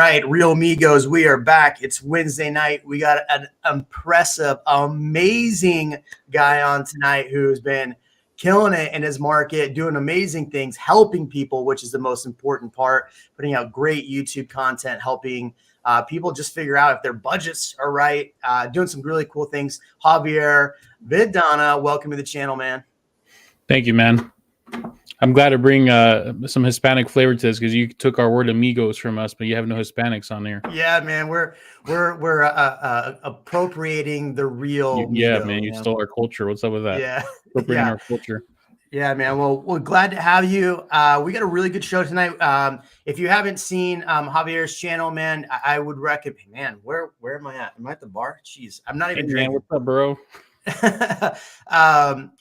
right, Real Migos, we are back. It's Wednesday night. We got an impressive, amazing guy on tonight who's been killing it in his market, doing amazing things, helping people, which is the most important part, putting out great YouTube content, helping people just figure out if their budgets are right, doing some really cool things. Javier Vidana, welcome to the channel, man. Thank you, man. I'm glad to bring some Hispanic flavor to this because you took our word amigos from us, but you have no Hispanics on there. Yeah, man, we're appropriating the real. Yeah, Migo, man, you stole our culture. What's up with that? Yeah, appropriating our culture. Yeah, man. Well, we're glad to have you. We got a really good show tonight. If you haven't seen Javier's channel, man, I would recommend. Man, where am I at? Am I at the bar? Jeez, I'm not even drinking. Man, what's up, bro?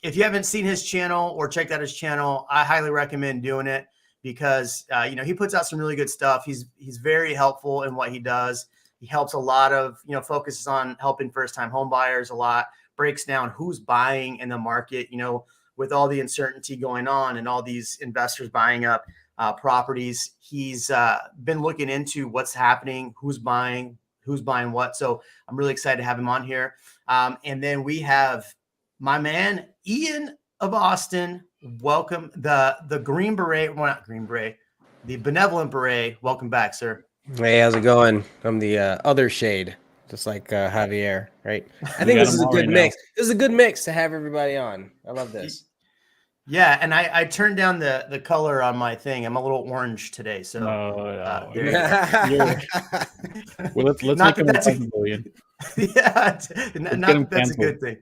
If you haven't seen his channel or checked out his channel, I highly recommend doing it because he puts out some really good stuff. He's very helpful in what he does. He helps a lot of focuses on helping first-time home buyers a lot, breaks down who's buying in the market, with all the uncertainty going on and all these investors buying up properties. He's been looking into what's happening, who's buying what. So I'm really excited to have him on here. And then we have my man, Ian of Austin. Welcome. The Green Beret, well, not Green Beret, the Benevolent Beret. Welcome back, sir. Hey, how's it going? I'm the other shade, just like Javier, right? I think this is a good mix. This is a good mix to have everybody on. I love this. Yeah, and I turned down the color on my thing. I'm a little orange today, so well, let's make him uncomfortable. Yeah, that's a good thing.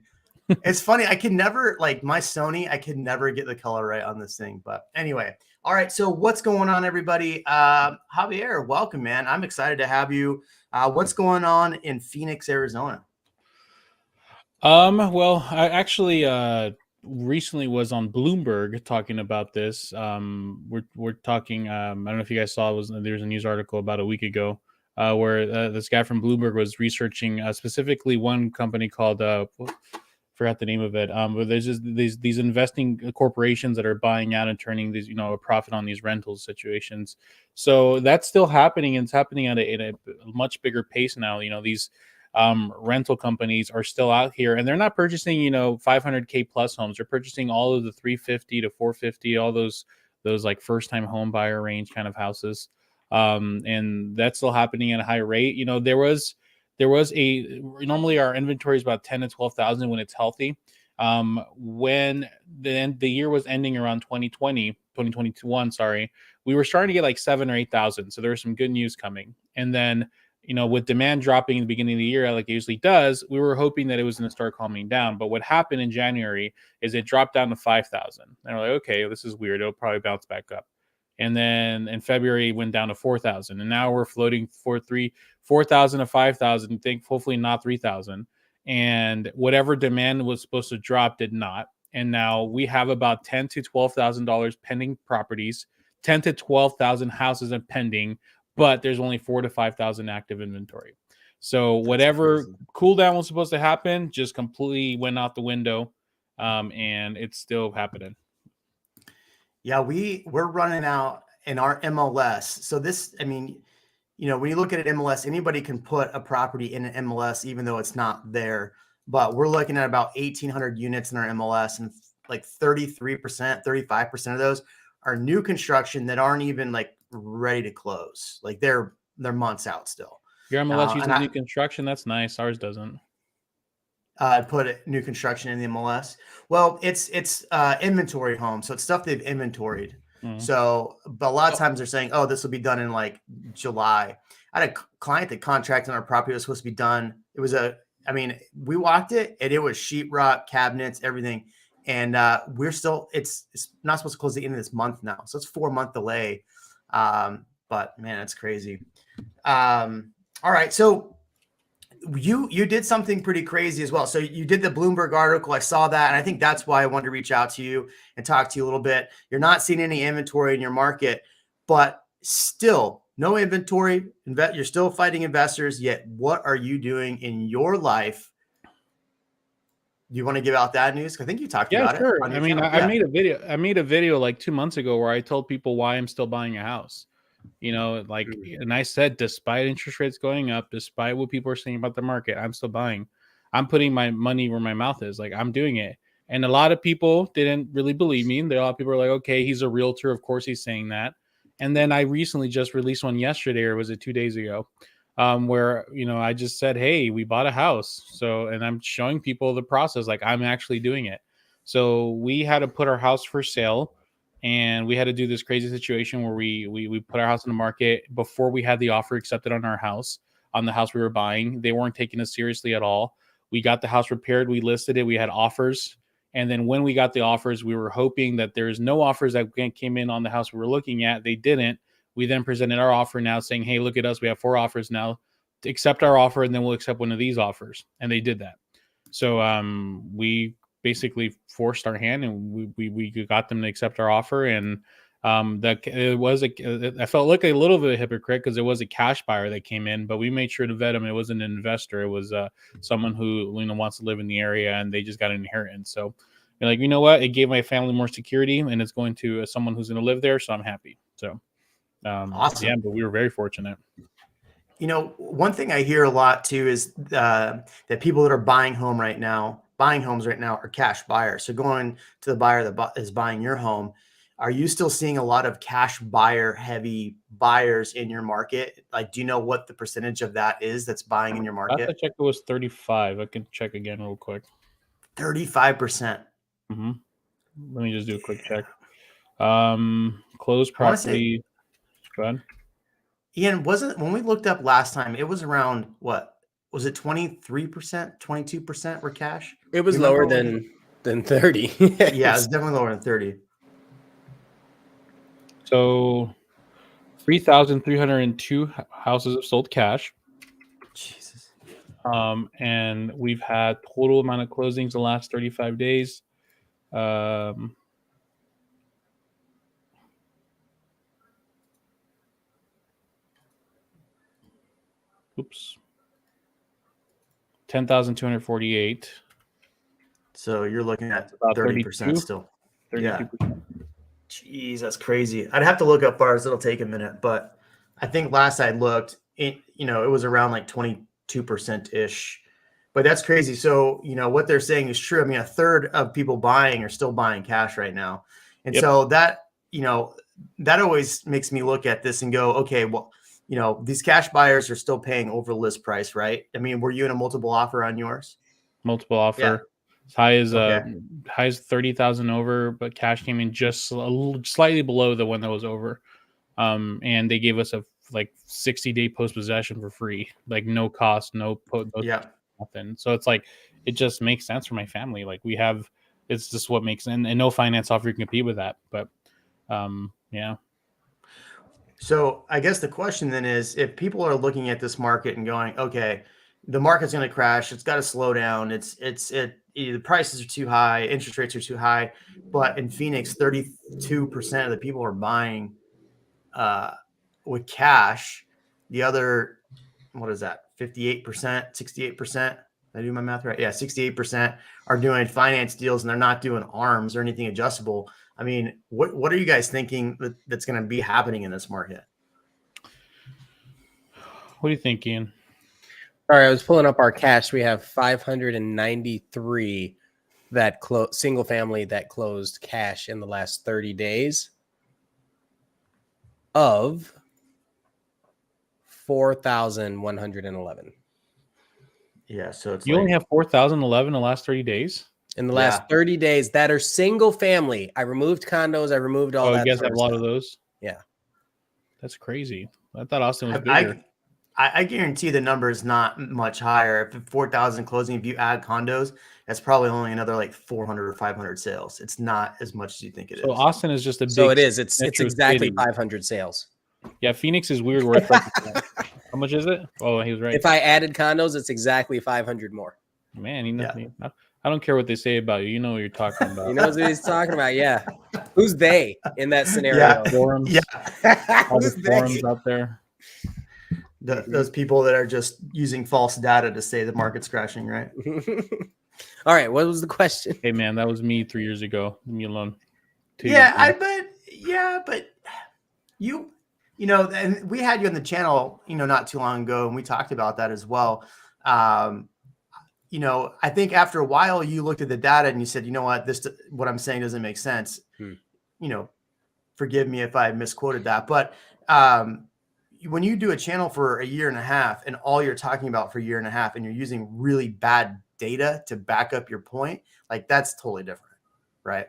It's funny. I can never, like my Sony, I can never get the color right on this thing. But anyway, all right. So what's going on, everybody? Javier, welcome, man. I'm excited to have you. What's going on in Phoenix, Arizona? Well, I actually recently was on Bloomberg talking about this. We're talking. I don't know if you guys saw. There's a news article about a week ago where this guy from Bloomberg was researching specifically one company called forgot the name of it. But there's just these investing corporations that are buying out and turning these a profit on these rental situations. So that's still happening, and it's happening at a much bigger pace now. These rental companies are still out here, and they're not purchasing 500K plus homes. They're purchasing all of the 350 to 450, all those like first time home buyer range kind of houses. And that's still happening at a high rate. There was normally our inventory is about 10 to 12,000 when it's healthy. When the year was ending around 2021, we were starting to get like 7 or 8,000. So there was some good news coming. And then, with demand dropping in the beginning of the year, like it usually does, we were hoping that it was going to start calming down. But what happened in January is it dropped down to 5,000. And we're like, okay, this is weird. It'll probably bounce back up. And then in February, it went down to 4,000. And now we're floating for 4,000 to 5,000. Think hopefully not 3,000. And whatever demand was supposed to drop did not. And now we have about $10,000 to $12,000 pending properties, 10 to 12,000 houses are pending, but there's only 4,000 to 5,000 active inventory. So whatever cool down was supposed to happen just completely went out the window, and it's still happening. Yeah, we're running out in our MLS. So this, when you look at an MLS, anybody can put a property in an MLS, even though it's not there. But we're looking at about 1,800 units in our MLS, and like 33%, 35% of those are new construction that aren't even like ready to close. Like they're months out still. Your MLS uses new construction. That's nice. Ours doesn't. Put new construction in the MLS. Well, it's inventory homes, so it's stuff they've inventoried. So, but a lot of times they're saying, "Oh, this will be done in like July." I had a client that contracted on our property was supposed to be done. It was we walked it, and it was sheetrock, cabinets, everything, and we're still. It's not supposed to close the end of this month now, so it's 4-month delay. But man, it's crazy. All right, so. You did something pretty crazy as well. So you did the Bloomberg article. I saw that. And I think that's why I wanted to reach out to you and talk to you a little bit. You're not seeing any inventory in your market, but still no inventory. You're still fighting investors. Yet what are you doing in your life? Do you want to give out that news? I think you talked about it. Yeah, sure. I made a video like 2 months ago where I told people why I'm still buying a house. You know, like, and I said, despite interest rates going up, despite what people are saying about the market, I'm still buying. I'm putting my money where my mouth is. Like, I'm doing it. And a lot of people didn't really believe me. A lot of people are like, okay, he's a realtor. Of course he's saying that. And then I recently just released one yesterday, or was it 2 days ago? Where, you know, I just said, hey, we bought a house. So, and I'm showing people the process, like I'm actually doing it. So we had to put our house for sale, and we had to do this crazy situation where we put our house in the market before we had the offer accepted on our house, on the house we were buying. They weren't taking us seriously at all. We got the house repaired, we listed it, we had offers. And then when we got the offers, we were hoping that there's no offers that came in on the house we were looking at. They didn't. We then presented our offer now saying, hey, look at us. We have 4 offers now. Accept our offer, and then we'll accept one of these offers. And they did that. So we basically forced our hand, and we got them to accept our offer. And that it was I felt like a little bit of a hypocrite because it was a cash buyer that came in, but we made sure to vet him. It wasn't an investor. It was someone who, you know, wants to live in the area, and they just got an inheritance. So you're like, you know what? It gave my family more security, and it's going to someone who's going to live there. So I'm happy. So awesome. Yeah, but we were very fortunate. You know, one thing I hear a lot too is that people that are buying homes right now are cash buyers. So going to the buyer that is buying your home, are you still seeing a lot of cash buyer heavy buyers in your market? Like, do you know what the percentage of that is that's buying in your market? Last I checked, it was 35. I can check again real quick. 35%. Mm-hmm. Let me just do a quick check. Closed property. Go ahead. Ian, when we looked up last time, it was around what? Was it 23%, 22% were cash? It was lower than 30. Yeah, it was definitely lower than 30. So 3,302 houses have sold cash. Jesus. And we've had total amount of closings the last 35 days. Oops. 10,248. So you're looking at about 30% still. 32%. Yeah. Jeez, that's crazy. I'd have to look up bars. It'll take a minute, but I think last I looked, it was around like 22% ish. But that's crazy. So, you know, what they're saying is true. I mean, a third of people buying are still buying cash right now. And so that, you know, that always makes me look at this and go, okay, well, you know, these cash buyers are still paying over list price, right? I mean, were you in a multiple offer on yours? Multiple offer. Yeah. High as 30,000 over, but cash came in just slightly below the one that was over. And they gave us a 60-day post possession for free, like no cost, nothing. So it's like, it just makes sense for my family. Like it's just what makes sense, and no finance offer can compete with that. But yeah. So I guess the question then is, if people are looking at this market and going, okay, the market's going to crash, it's got to slow down. The prices are too high, interest rates are too high. But in Phoenix, 32% of the people are buying with cash. The other, what is that? 58%, 68%. Did I do my math right? Yeah, 68% are doing finance deals, and they're not doing ARMs or anything adjustable. I mean, what are you guys thinking that's going to be happening in this market? What do you think, Ian? All right, I was pulling up our cash. We have 593 that single family that closed cash in the last 30 days of 4,111. Yeah, so it's you only have 4,011 in the last 30 days? In the last 30 days that are single family. I removed condos. I removed all that. You guys have a lot of those? Yeah. That's crazy. I thought Austin was bigger. I guarantee the number is not much higher. If 4,000 closing, if you add condos, that's probably only another like 400 or 500 sales. It's not as much as you think it is. So Austin is just a big. So it is. It's exactly city. 500 sales. Yeah, Phoenix is weird. Where it's like, how much is it? Oh, he was right. If I added condos, it's exactly 500 more. Man, he knows me. I don't care what they say about you. You know what you're talking about. He knows what he's talking about. Yeah. Who's they in that scenario? Yeah. Forums. Yeah. All the forums out there. Those people that are just using false data to say the market's crashing, right? All right. What was the question? Hey, man, that was me 3 years ago. Leave me alone. But you And we had you on the channel, not too long ago, and we talked about that as well. I think after a while you looked at the data and you said, you know what I'm saying doesn't make sense. Forgive me if I misquoted that, but when you do a channel for a year and a half and all you're talking about for a year and a half and you're using really bad data to back up your point, like that's totally different, right?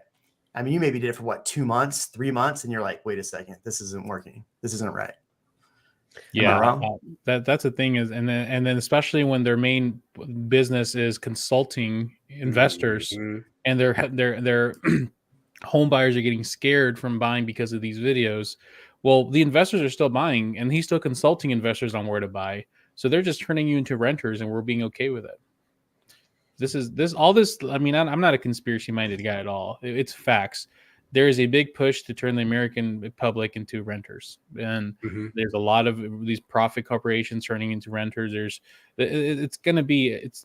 I mean, you maybe did it for what, 2 months, 3 months, and you're like, wait a second, this isn't working. This isn't right. Yeah, Am I wrong? That's the thing is, and then especially when their main business is consulting investors, and their home buyers are getting scared from buying because of these videos. Well, the investors are still buying, and he's still consulting investors on where to buy. So they're just turning you into renters, and we're being okay with it. I mean, I'm not a conspiracy minded guy at all. It's facts. There is a big push to turn the American public into renters, and there's a lot of these profit corporations turning into renters. It's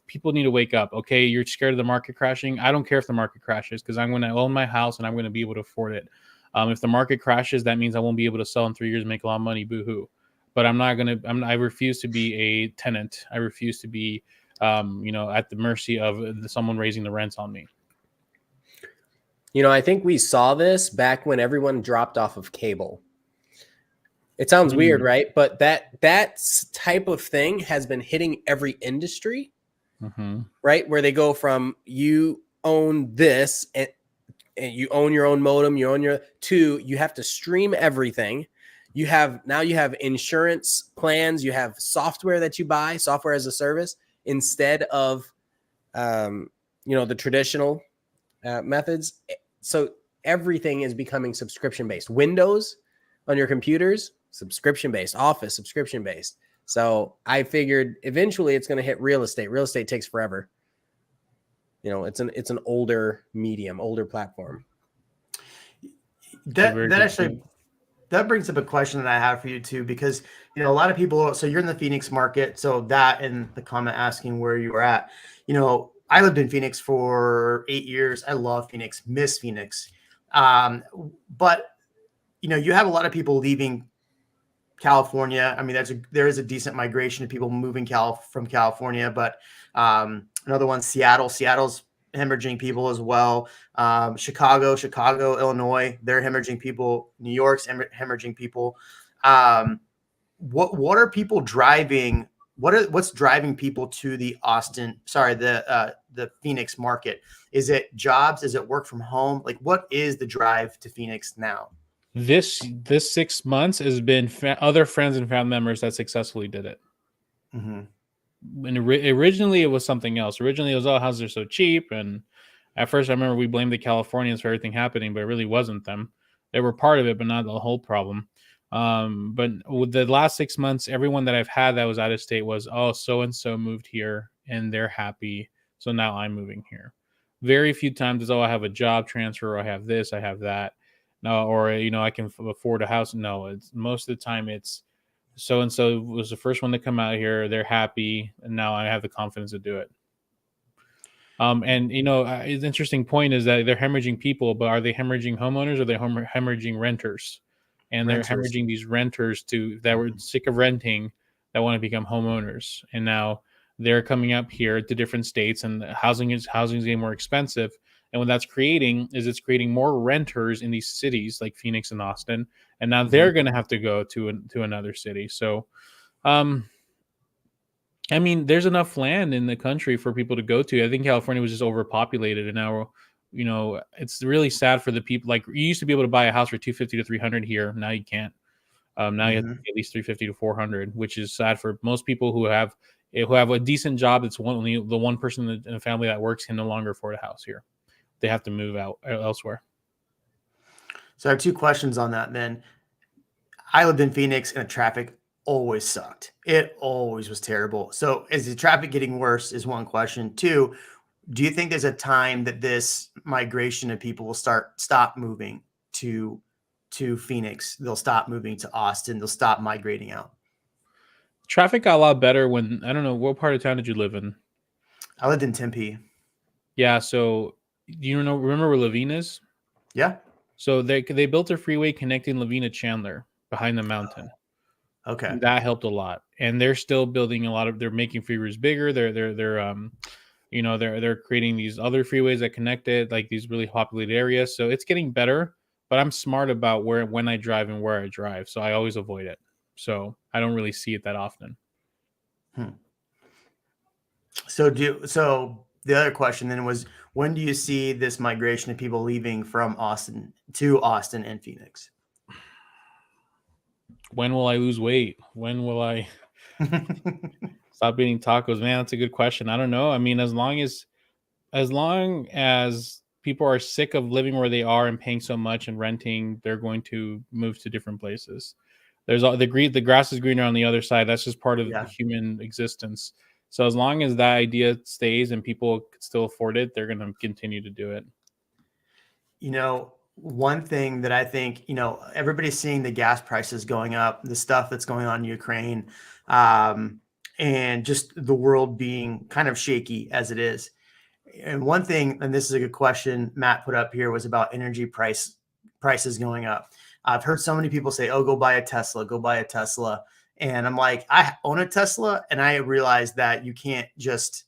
people need to wake up. Okay, you're scared of the market crashing. I don't care if the market crashes because I'm going to own my house and I'm going to be able to afford it. If the market crashes, that means I won't be able to sell in 3 years and make a lot of money. Boo hoo! But I refuse to be a tenant. I refuse to be at the mercy of someone raising the rents on me. I think we saw this back when everyone dropped off of cable. It sounds weird, right? But that type of thing has been hitting every industry, right? Where they go from you own this and you own your own modem, you have to stream everything. You have insurance plans, you have software that you buy, software as a service, instead of the traditional methods. So everything is becoming subscription based. Windows on your computers, subscription based. Office, subscription based. So I figured eventually it's going to hit real estate. Real estate takes forever. It's an older medium, older platform. That brings up a question that I have for you too, because a lot of people. So you're in the Phoenix market. So that and the comment asking where you were at. I lived in Phoenix for 8 years. I love Phoenix, miss Phoenix. But you have a lot of people leaving California. I mean, there is a decent migration of people moving from California, but another one, Seattle. Seattle's hemorrhaging people as well. Chicago, Illinois, they're hemorrhaging people. New York's hemorrhaging people. What are people driving? What's driving people to the Phoenix market? Is it jobs? Is it work from home? Like, what is the drive to Phoenix now? This 6 months has been other friends and family members that successfully did it. And originally it was something else. Originally it was, houses are so cheap. And at first I remember we blamed the Californians for everything happening, but it really wasn't them. They were part of it, but not the whole problem. But with the last 6 months, everyone that I've had that was out of state was, so-and-so moved here and they're happy. So now I'm moving here. Very few times is, I have a job transfer, or I have this, I have that. No, or, I can afford a house. No, it's most of the time it's so-and-so was the first one to come out here. They're happy. And now I have the confidence to do it. And it's an interesting point is that they're hemorrhaging people, but are they hemorrhaging homeowners or are they hemorrhaging renters? And they're hemorrhaging these renters that were sick of renting that want to become homeowners. And now they're coming up here to different states, and housing is getting more expensive. And what that's creating is it's creating more renters in these cities like Phoenix and Austin. And now they're going to have to go to another city. So, I mean, there's enough land in the country for people to go to. I think California was just overpopulated, and now, it's really sad for the people. Like, you used to be able to buy a house for $250 to $300 here. Now you can't. Now you have to pay at least $350 to $400, which is sad for most people who have a decent job. It's only the one person in the family that works can no longer afford a house here. They have to move out elsewhere. So I have 2 questions on that. Then I lived in Phoenix, and the traffic always sucked. It always was terrible. So is the traffic getting worse is one question. 2, do you think there's a time that this migration of people will stop moving to Phoenix? They'll stop moving to Austin. They'll stop migrating out. Traffic got a lot better when, I don't know, what part of town did you live in? I lived in Tempe. Yeah. So remember where Levine is? Yeah. So they built a freeway connecting Levine to Chandler. behind the mountain. Okay. That helped a lot, and they're still building a lot of. They're making freeways bigger. They're creating these other freeways that connect it, like these really populated areas. So it's getting better. But I'm smart about when I drive and where I drive, so I always avoid it. So I don't really see it that often. So the other question then was, when do you see this migration of people leaving from Austin to Austin and Phoenix? When will I lose weight? When will I stop eating tacos? Man, that's a good question. I don't know. I mean, as long as people are sick of living where they are and paying so much and renting, they're going to move to different places. There's all the grass is greener on the other side. That's just part of the human existence. So as long as that idea stays and people can still afford it, they're going to continue to do it. One thing that I think, everybody's seeing the gas prices going up, the stuff that's going on in Ukraine, and just the world being kind of shaky as it is. And one thing, and this is a good question Matt put up here, was about energy prices going up. I've heard so many people say, oh, go buy a Tesla, go buy a Tesla. And I'm like, I own a Tesla, and I realized that you can't just,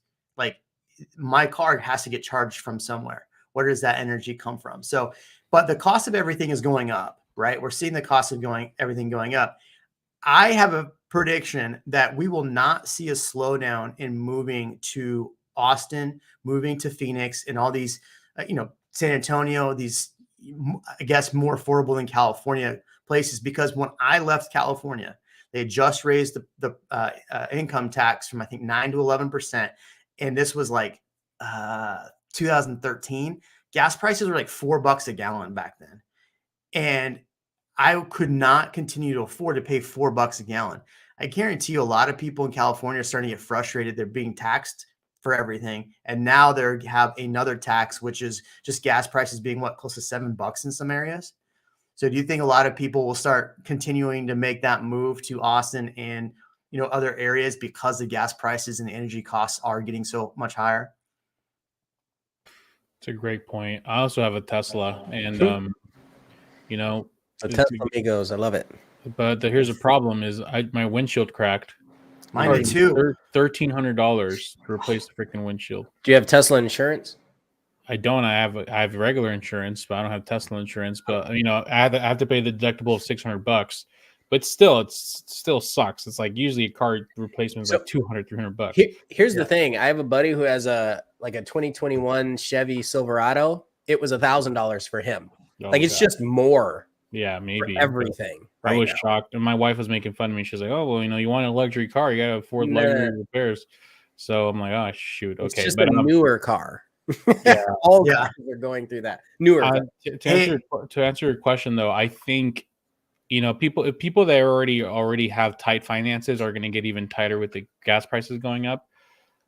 my car has to get charged from somewhere. Where does that energy come from? So, but the cost of everything is going up, right? We're seeing the cost of everything going up. I have a prediction that we will not see a slowdown in moving to Austin, moving to Phoenix, and all these, San Antonio, these, I guess, more affordable than California places. Because when I left California, they just raised the income tax from, I think, 9 to 11%. And this was 2013. Gas prices were like $4 a gallon back then. And I could not continue to afford to pay $4 a gallon. I guarantee you a lot of people in California are starting to get frustrated. They're being taxed for everything. And now they have another tax, which is just gas prices being close to $7 in some areas. So do you think a lot of people will start continuing to make that move to Austin and, other areas because the gas prices and the energy costs are getting so much higher? It's a great point. I also have a Tesla, and a Tesla amigos. I love it. But here's a problem: is my windshield cracked. Mine did too. $1,300 to replace the freaking windshield. Do you have Tesla insurance? I don't. I have regular insurance, but I don't have Tesla insurance. But I have to pay the deductible of $600. But still, it still sucks. It's like usually a car replacement is like $200-$300. Here's the thing: I have a buddy who has a 2021 Chevy Silverado. It was $1,000 for him. It's just more. Yeah, maybe for everything. I was shocked, and my wife was making fun of me. She's like, "Oh, well, you want a luxury car? You got to afford luxury repairs." So I'm like, "Oh, shoot, okay." It's just a newer car. All cars are going through that newer. To answer your question, though, I think people that already have tight finances are going to get even tighter with the gas prices going up.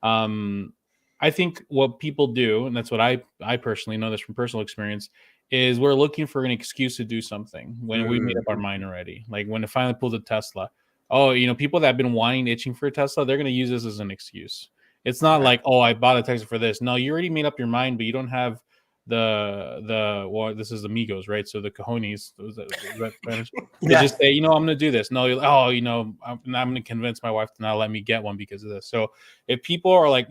I think what people do, and that's what I personally know this from personal experience, is we're looking for an excuse to do something when we made up our mind already. Like when it finally pulls a Tesla. Oh, people that have been itching for a Tesla, they're going to use this as an excuse. It's not like, oh, I bought a Tesla for this. No, you already made up your mind, but you don't have this is amigos, right? So the cojones, they just say, I'm going to do this. No, I'm going to convince my wife to not let me get one because of this. So if people are like,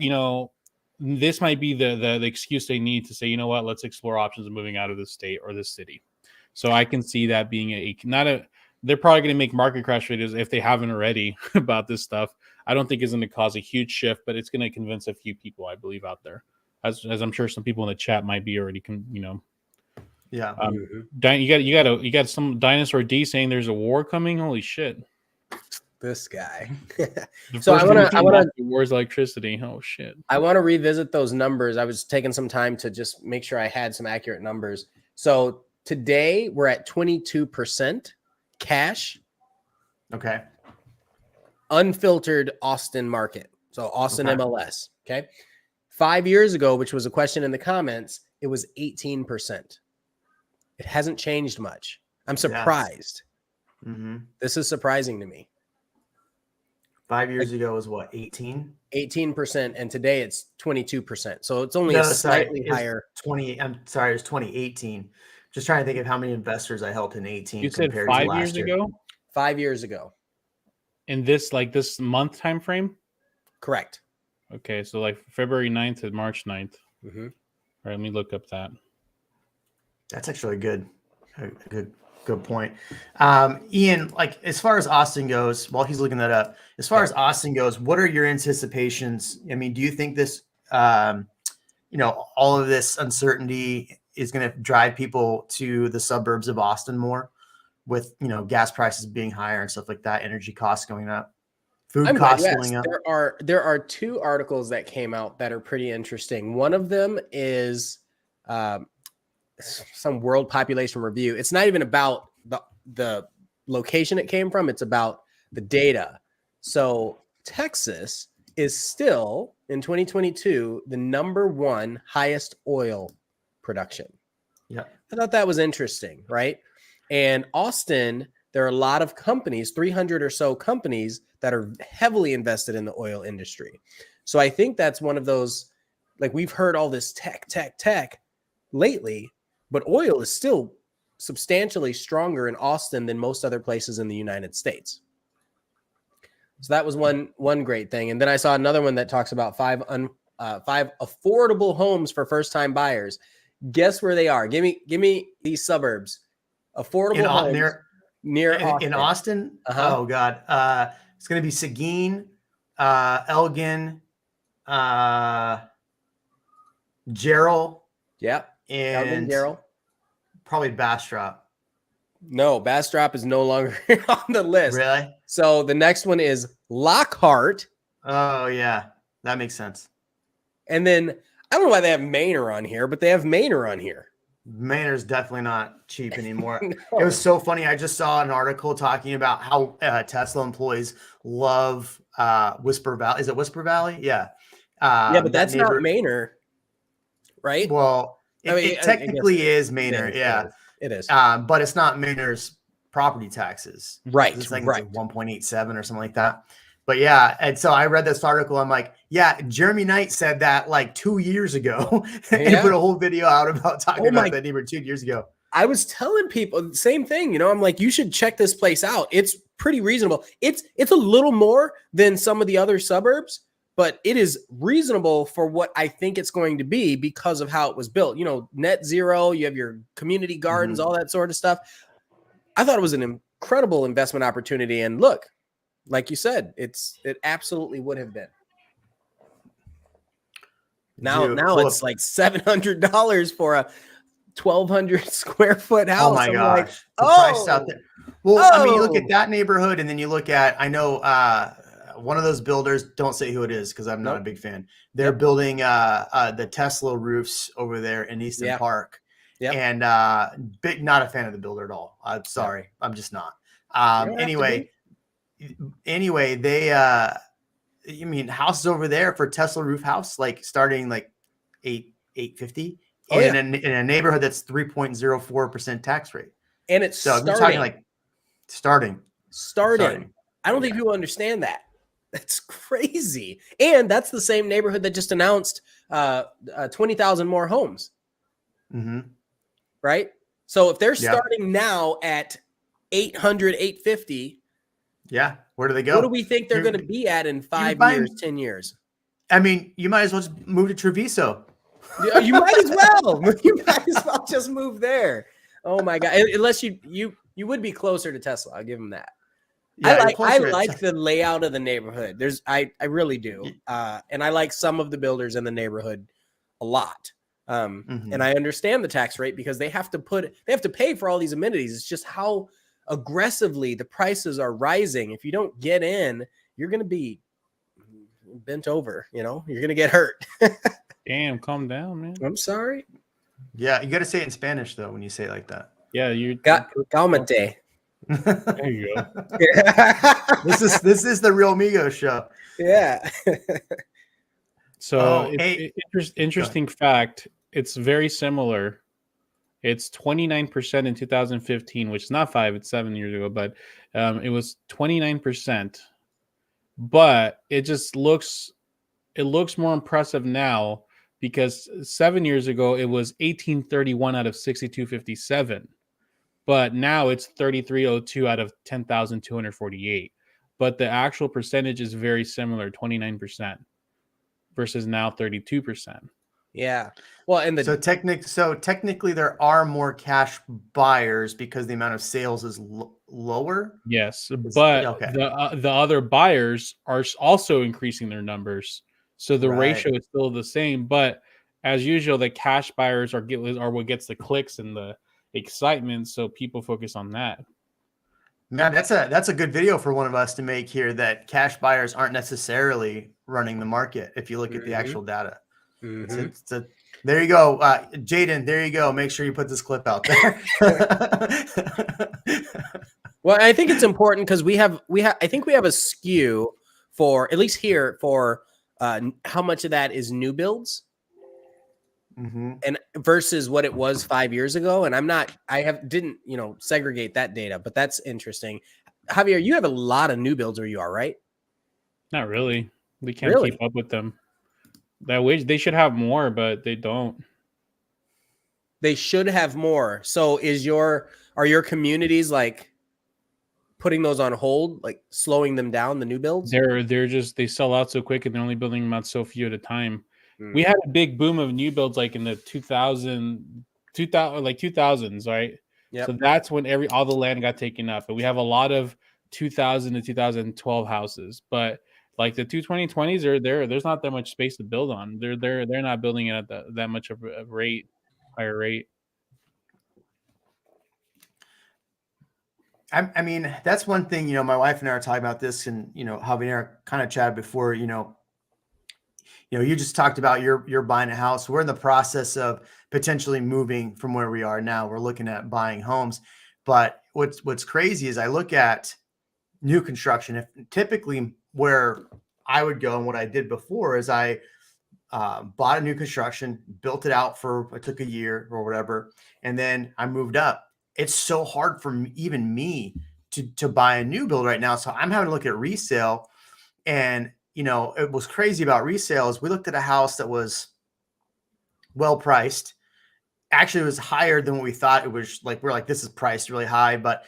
this might be the excuse they need to say, you know what, let's explore options of moving out of this state or this city. So I can see that being they're probably going to make market crash videos if they haven't already about this stuff. I don't think it's going to cause a huge shift, but it's going to convince a few people, I believe, out there. As I'm sure some people in the chat might be already, Yeah. You got some Dinosaur D saying there's a war coming. Holy shit. This guy. So I want to wars electricity. Oh shit. I want to revisit those numbers. I was taking some time to just make sure I had some accurate numbers. So today we're at 22% cash. Okay. Unfiltered Austin market. So Austin MLS. Okay. 5 years ago, which was a question in the comments, it was 18%. It hasn't changed much. I'm surprised. Yes. Mm-hmm. This is surprising to me. 5 years ago was what, 18? 18%, and today it's 22%. So it's only slightly higher. I'm sorry, it was 2018. Just trying to think of how many investors I helped in 18. You said 5 years ago? 5 years ago. In this month time frame? Correct. Okay, so like February 9th to March 9th. Mm-hmm. All right, let me look up that. That's actually a good point. Ian, like as far as Austin goes, while he's looking that up, as far as Austin goes, what are your anticipations? I mean, do you think this, all of this uncertainty is going to drive people to the suburbs of Austin more with, gas prices being higher and stuff like that, energy costs going up, food costs going up? There are two articles that came out that are pretty interesting. One of them is some world population review. It's not even about the location it came from. It's about the data. So Texas is still in 2022 the number one highest oil production. Yeah, I thought that was interesting, right? And Austin, there are a lot of companies, 300 or so companies that are heavily invested in the oil industry. So I think that's one of those, like we've heard all this tech lately, but oil is still substantially stronger in Austin than most other places in the United States. So that was one great thing. And then I saw another one that talks about five affordable homes for first-time buyers. Guess where they are? Give me these suburbs. Affordable homes near Austin. In Austin? Uh-huh. Oh God. It's going to be Seguin, Elgin, Gerald. Yep. And Gerald. Probably Bastrop. No, Bastrop is no longer on the list. Really? So the next one is Lockhart. Oh yeah, that makes sense. And then I don't know why they have Manor on here, but they have Manor on here. Manor's definitely not cheap anymore. No. It was so funny. I just saw an article talking about how Tesla employees love Whisper Valley. Is it Whisper Valley? Yeah. Yeah, but that's not Manor, right? Well, it technically is Manor. Yeah, it is. But it's not Manor's property taxes. Right. It's like, right. It's like 1.87 or something like that. But yeah, and so I read this article. I'm like, yeah, Jeremy Knight said that like 2 years ago. And he put a whole video out about talking about that neighborhood 2 years ago. I was telling people the same thing. I'm like, you should check this place out. It's pretty reasonable. It's a little more than some of the other suburbs, but it is reasonable for what I think it's going to be because of how it was built. Net zero, you have your community gardens, all that sort of stuff. I thought it was an incredible investment opportunity. And look, like you said, it absolutely would have been. Now it's like $700 for a 1,200 square foot house. Oh my gosh. Like, the price out there. Well, I mean, you look at that neighborhood and then you look at, I know one of those builders, don't say who it is because I'm not a big fan. They're building the Tesla roofs over there in Easton Park. Yep. And not a fan of the builder at all. I'm sorry. I'm just not. Anyway, they houses over there for Tesla roof house, like starting like $850 in a neighborhood that's 3.04% tax rate. And it's so you're talking like starting. I don't think people understand that. That's crazy. And that's the same neighborhood that just announced 20,000 more homes. Mm-hmm. Right? So if they're starting now at 800, 850, yeah, where do they go? What do we think they're going to be at in 5 years, 10 years? I mean, you might as well just move to Treviso. You might as well. You might as well just move there. Oh my God! Unless you would be closer to Tesla. I'll give them that. Yeah, I like the layout of the neighborhood. I really do, and I like some of the builders in the neighborhood a lot. And I understand the tax rate because they have to pay for all these amenities. It's just how aggressively the prices are rising. If you don't get in, you're going to be bent over. You're going to get hurt. Damn, calm down, man. I'm sorry. Yeah, you got to say it in Spanish though when you say it like that. Yeah, you calmate. There you go. This is the Real Migos show. Yeah. So interesting fact. It's very similar. It's 29% in 2015, which is not 5, it's 7 years ago, but it was 29%. But it just looks more impressive now because 7 years ago it was 1831 out of 6257. but now it's 3302 out of 10,248. But the actual percentage is very similar, 29% versus now 32%. Yeah. Well, and So technically there are more cash buyers because the amount of sales is lower. Yes, but okay. the other buyers are also increasing their numbers, so the ratio Right. is still the same. But as usual, the cash buyers are what gets the clicks and the excitement, so people focus on that. Man, that's a good video for one of us to make here, that cash buyers aren't necessarily running the market if you look at the actual data. There you go. Jaden, there you go. Make sure you put this clip out there. Well, I think it's important because I think we have a skew for, at least here, for how much of that is new builds and versus what it was 5 years ago. And didn't segregate that data, but that's interesting. Javier, you have a lot of new builds where you are, right? Not really. We can't keep up with them. They should have more, but they don't. They should have more. So are your communities like putting those on hold, like slowing them down, the new builds? They sell out so quick and they're only building them out so few at a time. We had a big boom of new builds like in the 2000s, right? Yep. So that's when all the land got taken up. And we have a lot of 2000 to 2012 houses, but like the 2020s are there. There's not that much space to build on. They're not building it at that much of a higher rate. I mean, that's one thing, my wife and I are talking about this, and, Javier kind of chatted before, you just talked about you're buying a house. We're in the process of potentially moving from where we are now. We're looking at buying homes. But what's crazy is I look at new construction. If typically where I would go and what I did before is I bought a new construction, built it out it took a year or whatever, and then I moved up. It's so hard for even me to buy a new build right now. So I'm having to look at resale. And, it was crazy about resales. We looked at a house that was well priced. Actually, it was higher than what we thought it was. Like, we're like, this is priced really high, but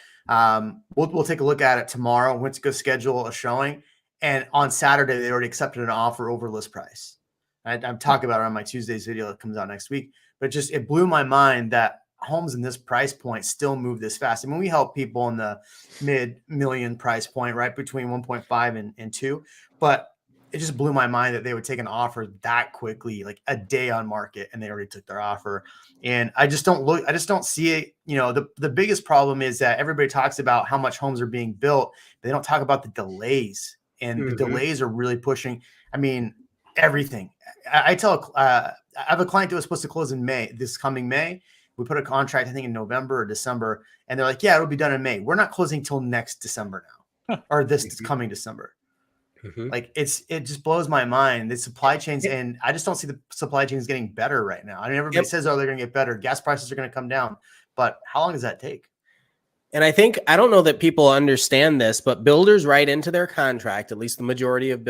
we'll take a look at it tomorrow. Went to go schedule a showing. And on Saturday, they already accepted an offer over list price. I'm talking about it on my Tuesday's video that comes out next week. But it blew my mind that homes in this price point still move this fast. I mean, we help people in the mid-million price point, right between 1.5 and 2. But it just blew my mind that they would take an offer that quickly, like a day on market, and they already took their offer. And I just don't see it. The biggest problem is that everybody talks about how much homes are being built. They don't talk about the delays, and the delays are really pushing. I mean, everything. I have a client that was supposed to close in this coming May. We put a contract, I think, in November or December, and they're like, yeah, it'll be done in May. We're not closing till next December now, or this coming December. Like, it just blows my mind. The supply chains, and I just don't see the supply chains getting better right now. I mean, everybody says, oh, they're going to get better. Gas prices are going to come down. But how long does that take? And I don't know that people understand this, but builders write into their contract, at least the majority of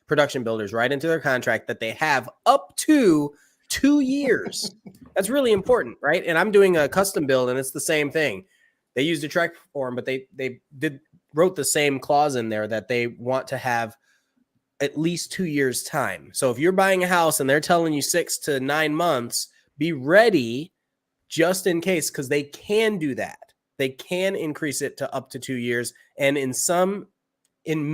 production builders write into their contract that they have up to 2 years. That's really important, right? And I'm doing a custom build, and it's the same thing. They used a track form, but they wrote the same clause in there that they want to have at least 2 years time. So if you're buying a house and they're telling you 6 to 9 months, be ready just in case, because they can do that. They can increase it to up to 2 years. And in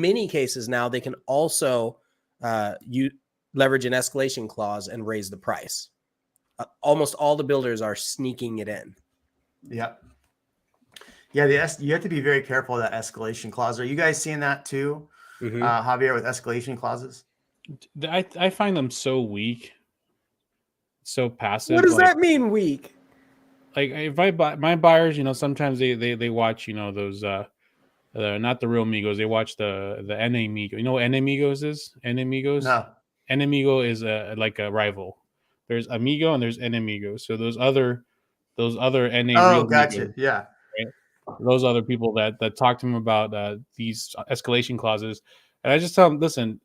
many cases now, they can also leverage an escalation clause and raise the price. Almost all the builders are sneaking it in. Yep. Yeah, you have to be very careful of that escalation clause. Are you guys seeing that too, Javier, with escalation clauses? I find them so weak, so passive. What does that mean, weak? Like, if I buy my buyers, sometimes they watch, those not the real Migos. They watch the NA Migo. You know what NA Migos is? NA Migos? No. NA Migo is like a rival. There's Amigo and there's NA So those other NA. Oh, gotcha. Migos, yeah. Right? Those other people that talk to him about these escalation clauses, and I just tell them, listen,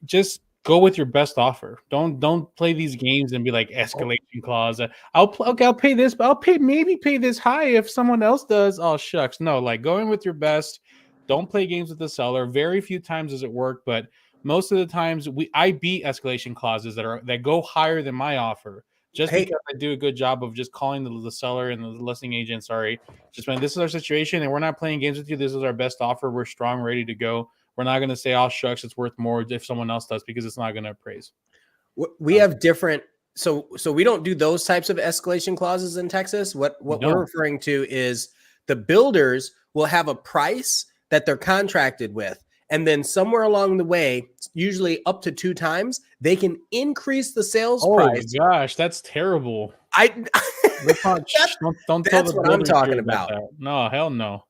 just go with your best offer. Don't play these games and be like escalation clause. I'll pay this, but I'll maybe pay this high if someone else does. Oh shucks, no. Like going with your best. Don't play games with the seller. Very few times does it work, but most of the times I beat escalation clauses that go higher than my offer. Just because I do a good job of just calling the seller and the listing agent, just when this is our situation and we're not playing games with you. This is our best offer. We're strong, ready to go. We're not going to say, oh, shucks, it's worth more if someone else does, because it's not going to appraise. We have different. So we don't do those types of escalation clauses in Texas. What we're referring to is the builders will have a price that they're contracted with. And then somewhere along the way, usually up to 2 times, they can increase the sales price. Oh gosh, that's terrible. Don't that's what I'm talking about. No, hell no.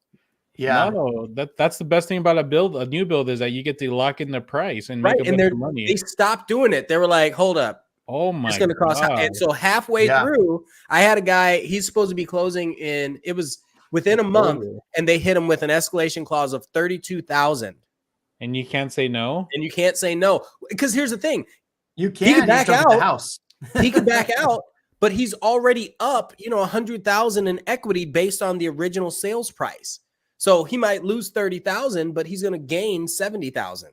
Yeah, no, that's the best thing about a new build is that you get to lock in the price and make a bunch of money. They stopped doing it. They were like, hold up. Oh my! It's going to cost. And so halfway through, I had a guy. He's supposed to be closing in. It was within a month, and they hit him with an escalation clause of $32,000. And you can't say no. And you can't say no, because here's the thing: you can. He can back out. The house. He can back out, but he's already up, $100,000 in equity based on the original sales price. So he might lose $30,000, but he's going to gain $70,000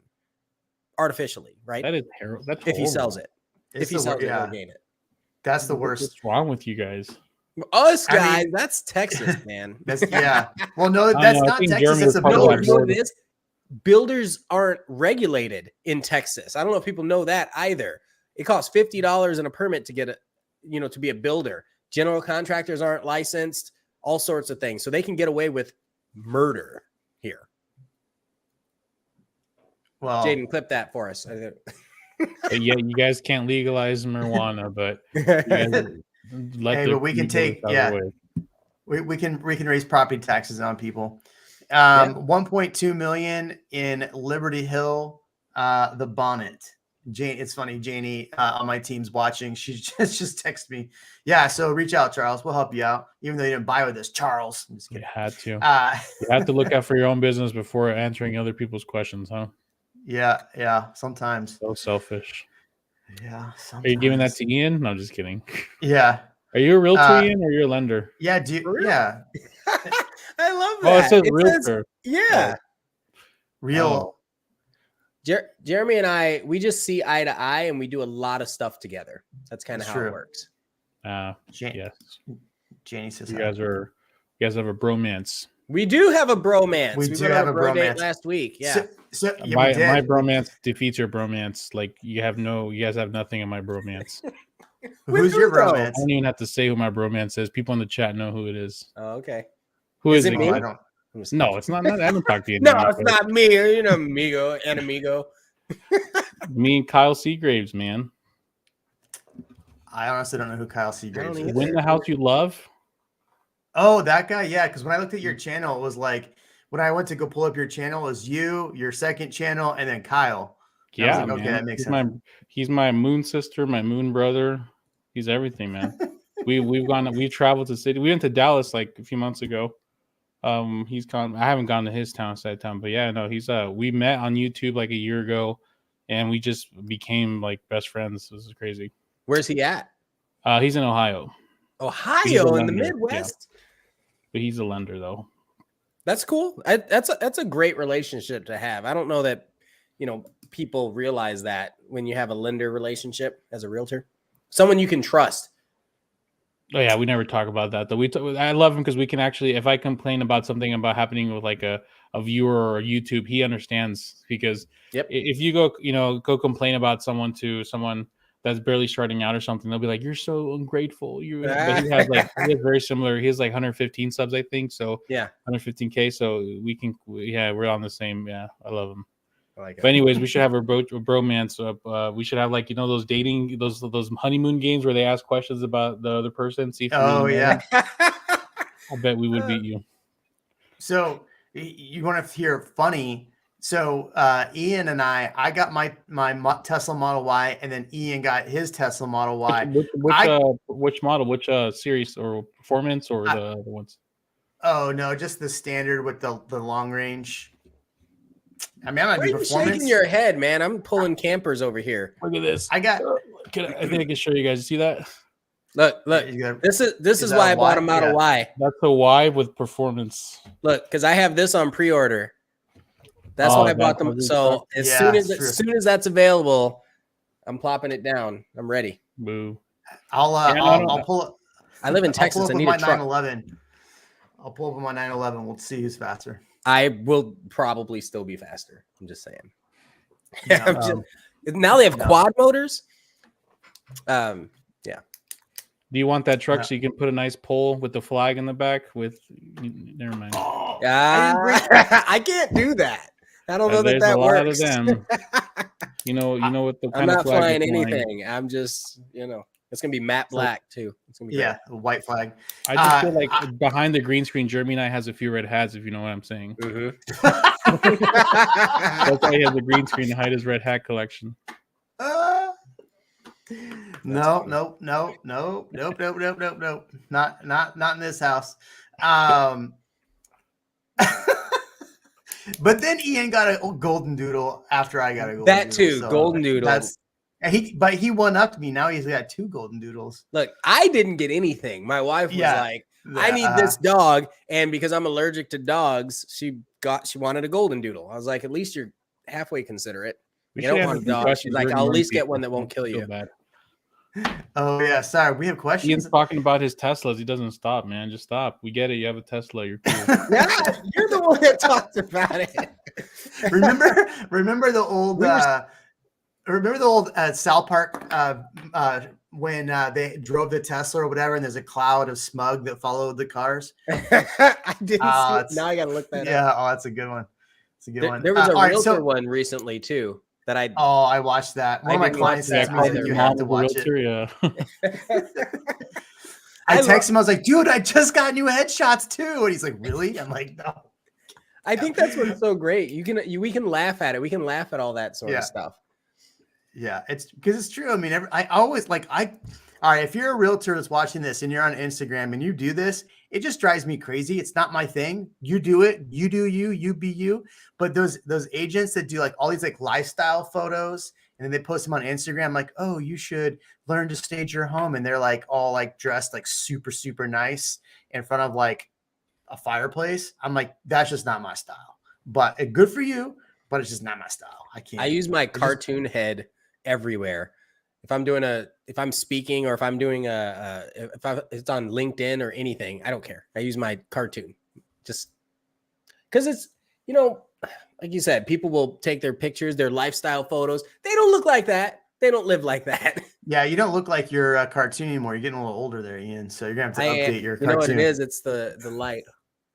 artificially, right? That is terrible. That's if he sells it. If he sells it, he'll gain it. That's the worst. What's wrong with you guys? Us guys, that's Texas, man. Well, no, that's not Texas. It's a builder. You know what it is? Builders aren't regulated in Texas. I don't know if people know that either. It costs $50 in a permit to get to be a builder. General contractors aren't licensed, all sorts of things. So they can get away with murder here. Well, Jaden, clip that for us. But yeah, you guys can't legalize marijuana, but but we can take we can raise property taxes on people. 1.2 million in Liberty Hill, the Bonnet. Jane, it's funny, Janie on my team's watching. She just texted me. Yeah, so reach out, Charles. We'll help you out, even though you didn't buy with us, Charles. I'm just kidding. You had to. You have to look out for your own business before answering other people's questions, huh? Yeah. Sometimes. So selfish. Yeah. Sometimes. Are you giving that to Ian? No, just kidding. Yeah. Are you a realtor, Ian, or you're a lender? Yeah. Yeah. I love that. Oh, it says realtor. Yeah. Real. Jeremy and I, we just see eye to eye, and we do a lot of stuff together. That's kind of how it works. Yes. Janie says you guys have a bromance. We do have a bromance. We do have a bromance last week. Yeah. My bromance defeats your bromance. Like you guys have nothing in my bromance. Who's your bromance? I don't even have to say who my bromance is. People in the chat know who it is. Oh, okay. Who is it? Me? No, it's not. I haven't talked to you. No, it's not me. Amigo. Me and Kyle Seagraves, man. I honestly don't know who Kyle Seagraves is. Win the house you love. Oh, that guy. Yeah, because when I looked at your channel, it was like when I went to go pull up your channel, it was you, your second channel, and then Kyle. And yeah, okay, that makes sense. He's my moon sister, my moon brother. He's everything, man. we traveled to city. We went to Dallas like a few months ago. He's gone. I haven't gone to his town, but yeah, no, he's we met on YouTube like a year ago, and we just became like best friends. This is crazy. Where's he at? He's in Ohio. Ohio in the Midwest. Yeah. But he's a lender though. That's cool. That's a great relationship to have. I don't know that people realize that when you have a lender relationship as a realtor, someone you can trust. Oh yeah, we never talk about that though. I love him because we can actually, if I complain about something about happening with like a viewer or YouTube, he understands because if you go complain about someone that's barely starting out or something, they'll be like, "You're so ungrateful." But he has very similar. He has like 115 subs, I think. So 115K. So we're on the same. Yeah, I love him. I like it. But anyways, we should have a bromance. We should have like those dating those honeymoon games where they ask questions about the other person. See if I bet we would beat you. So you want to hear funny? So Ian and I got my Tesla Model Y, and then Ian got his Tesla Model Y. Which model? Which series or performance or the other ones? Oh no, just the standard with the long range. I mean, I might Why are be you performance. shaking your head, man? I'm pulling campers over here. Look at this. I got. I think I can show you guys. See that? Look. This is why I bought a Model Y. That's a Y with performance. Look, because I have this on pre-order. That's why I bought them. So as soon as that's available, I'm plopping it down. I'm ready. Boo. I'll pull up. I live in Texas. I need a truck. 911. I'll pull up with my 911. We'll see who's faster. I will probably still be faster. I'm just saying. No. Now they have quad motors. Yeah. Do you want that truck so you can put a nice pole with the flag in the back? Never mind. I can't do that. I don't know that works. There's a lot of them. You know what the I'm not flying anything. I'm just, it's gonna be matte black too. It's gonna be the white flag. I just feel like behind the green screen, Jeremy and I has a few red hats, if you know what I'm saying. Mm-hmm. That's why he has a green screen to hide his red hat collection. No. Not in this house. But then Ian got a golden doodle after I got a golden that doodle. too, so golden doodle. But he one upped me. Now he's got 2 golden doodles. Look, I didn't get anything. My wife was like, I need this dog, and because I'm allergic to dogs, she wanted a golden doodle. I was like, at least you're halfway considerate. You don't want a dog. She's like, I'll at least get one that won't kill you. Oh yeah, sorry. We have questions. Ian's talking about his Teslas. He doesn't stop, man. Just stop. We get it. You have a Tesla. You're cool. Yeah, you're the one that talked about it. Remember the old South Park when they drove the Tesla or whatever, and there's a cloud of smog that followed the cars. I didn't see it. Now I gotta look that up. Yeah, that's a good one. It's a good one. There was a realtor one recently too. I watched that. One of my clients asked me that you have to watch it. Yeah. I texted him. I was like, dude, I just got new headshots too. And he's like, really? I'm like, no. I think that's what's so great. We can laugh at it. We can laugh at all that sort of stuff. Yeah, it's because it's true. I mean, I always all right, if you're a realtor that's watching this and you're on Instagram and you do this, it just drives me crazy. It's not my thing. You do it. You do you be you. But those agents that do like all these like lifestyle photos and then they post them on Instagram like, oh, you should learn to stage your home. And they're like all like dressed like super, super nice in front of like a fireplace. I'm like, that's just not my style. But good for you, but it's just not my style. I can't. I use my cartoon head everywhere. If I'm speaking or if I'm doing it's on LinkedIn or anything, I don't care. I use my cartoon just because it's, like you said, people will take their pictures, their lifestyle photos. They don't look like that. They don't live like that. Yeah, you don't look like you're a cartoon anymore. You're getting a little older there, Ian. So you're gonna have to update your cartoon. You know what it is? It's the light.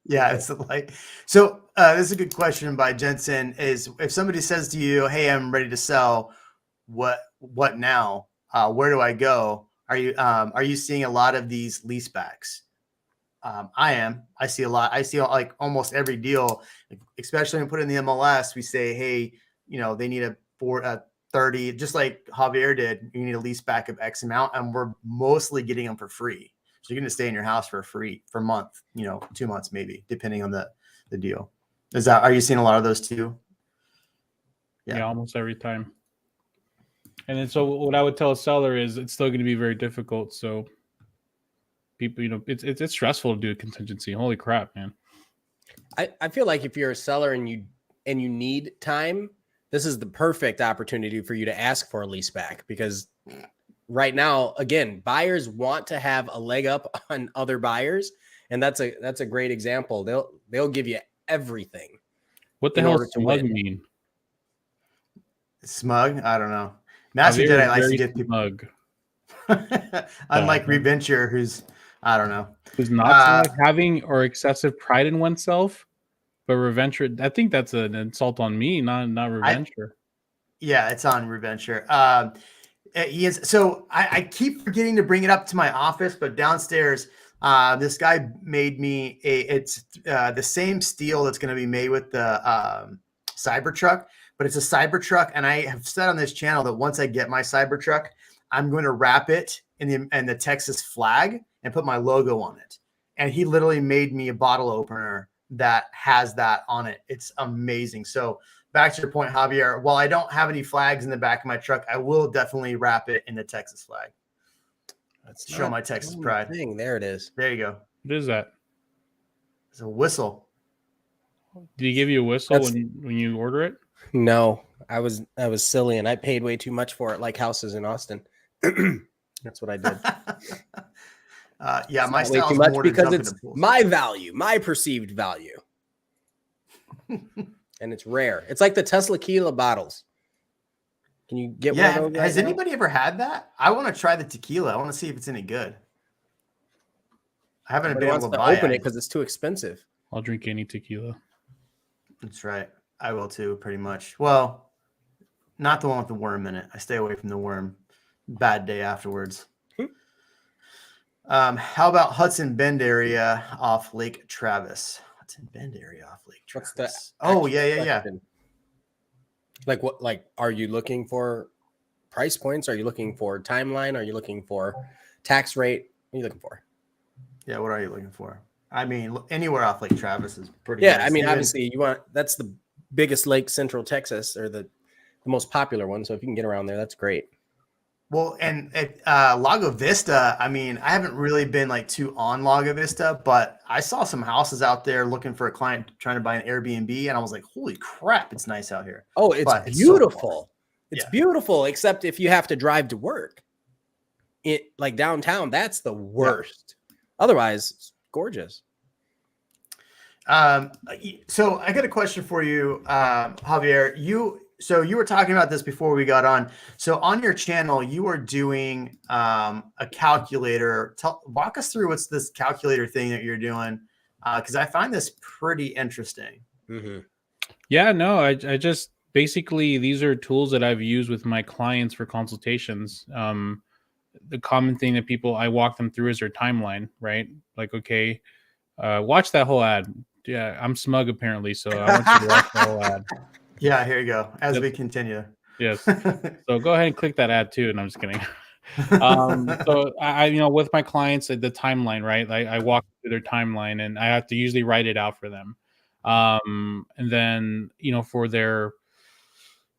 Yeah, it's the light. So this is a good question by Jensen. Is if somebody says to you, "Hey, I'm ready to sell," what now? Where do I go? Are you seeing a lot of these lease-backs? I am. I see a lot. I see like almost every deal, especially when we put in the MLS. We say, hey, they need a 30, just like Javier did. You need a lease back of X amount, and we're mostly getting them for free. So you're going to stay in your house for free for a month, 2 months maybe, depending on the deal. Are you seeing a lot of those too? Yeah, almost every time. And then so what I would tell a seller is it's still going to be very difficult. So people, it's stressful to do a contingency. Holy crap, man. I feel like if you're a seller and you need time, this is the perfect opportunity for you to ask for a lease back, because right now, again, buyers want to have a leg up on other buyers. And that's a great example. They'll give you everything. What the hell does smug mean? Smug? I don't know. Master Jedi likes to get people smug. Unlike Reventure, who's I don't know. Who's not having or excessive pride in oneself, but Reventure, I think that's an insult on me, not Reventure. Yeah, it's on Reventure. He is. So I keep forgetting to bring it up to my office, but downstairs, this guy made me it's the same steel that's going to be made with the Cybertruck, but it's a Cybertruck. And I have said on this channel that once I get my Cybertruck, I'm going to wrap it in the Texas flag and put my logo on it. And he literally made me a bottle opener that has that on it. It's amazing. So back to your point, Javier, while I don't have any flags in the back of my truck, I will definitely wrap it in the Texas flag. Let's Show my Texas pride. There it is. There you go. What is that? It's a whistle. Did he give you a whistle when you order it? No, I was silly and I paid way too much for it, like houses in Austin. That's what I did. Yeah, It's my not way style too is much more to because jump it's into pools. my value, my perceived value. And it's rare. It's like the Tesla tequila bottles. Can you get one of those? Has anybody ever had that? I want to try the tequila. I want to see if it's any good. I haven't been able to buy open it because it's too expensive. I'll drink any tequila. That's right. I will too, pretty much. Well, not the one with the worm in it. I stay away from the worm. Bad day afterwards. How about Hudson Bend area off Lake Travis? Hudson Bend area off Lake Travis. What's the Oh, yeah. Like what? Like, are you looking for price points? Are you looking for timeline? Are you looking for tax rate? What are you looking for? Yeah, what are you looking for? I mean, anywhere off Lake Travis is pretty. Yeah, nice. I mean, Even, obviously, that's the biggest lake, Central Texas, or the most popular one. So if you can get around there, that's great. Well, and at Lago Vista, I mean, I haven't really been like too on Lago Vista, but I saw some houses out there looking for a client trying to buy an Airbnb, and I was like, holy crap, it's nice out here. Oh, it's But beautiful. It's Yeah. beautiful, except if you have to drive to work. It like downtown, that's the worst. Otherwise, it's gorgeous. So I got a question for you, Javier. You were talking about this before we got on. So on your channel, you are doing a calculator. Walk us through what's this calculator thing that you're doing, because I find this pretty interesting. Mm-hmm. Yeah, no, I just basically these are tools that I've used with my clients for consultations. The common thing that I walk them through is their timeline, right? Like, okay, watch that whole ad. Yeah, I'm smug apparently, so I want you to watch the whole ad. Yeah, here you go. As we continue. Yes. So go ahead and click that ad too. And I'm just kidding. So I with my clients, the timeline, right? I walk through their timeline and I have to usually write it out for them. And then, for their,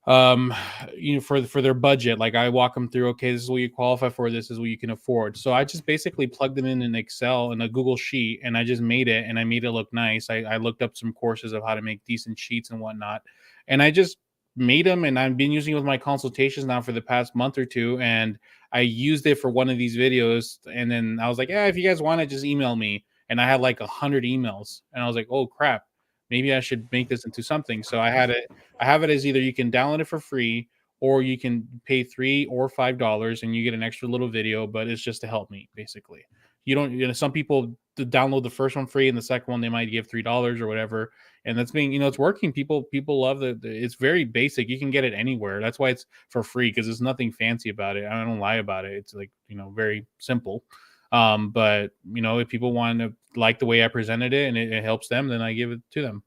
for their budget, like I walk them through, okay, this is what you qualify for. This is what you can afford. So I just basically plugged them in Excel in a Google sheet and I just made it and I made it look nice. I looked up some courses of how to make decent sheets and whatnot. And I just made them and I've been using it with my consultations now for the past month or two. And I used it for one of these videos. And then I was like, if you guys want to just email me. And I had like 100 emails and I was like, oh crap, maybe I should make this into something. So I have it as either you can download it for free or you can pay $3 or $5 and you get an extra little video, but it's just to help me basically. You don't, some people download the first one free and the second one they might give $3 or whatever. And that's being, it's working. People love it's very basic. You can get it anywhere. That's why it's for free because there's nothing fancy about it. I don't lie about it. It's like, very simple. But if people want to like the way I presented it and it helps them, then I give it to them.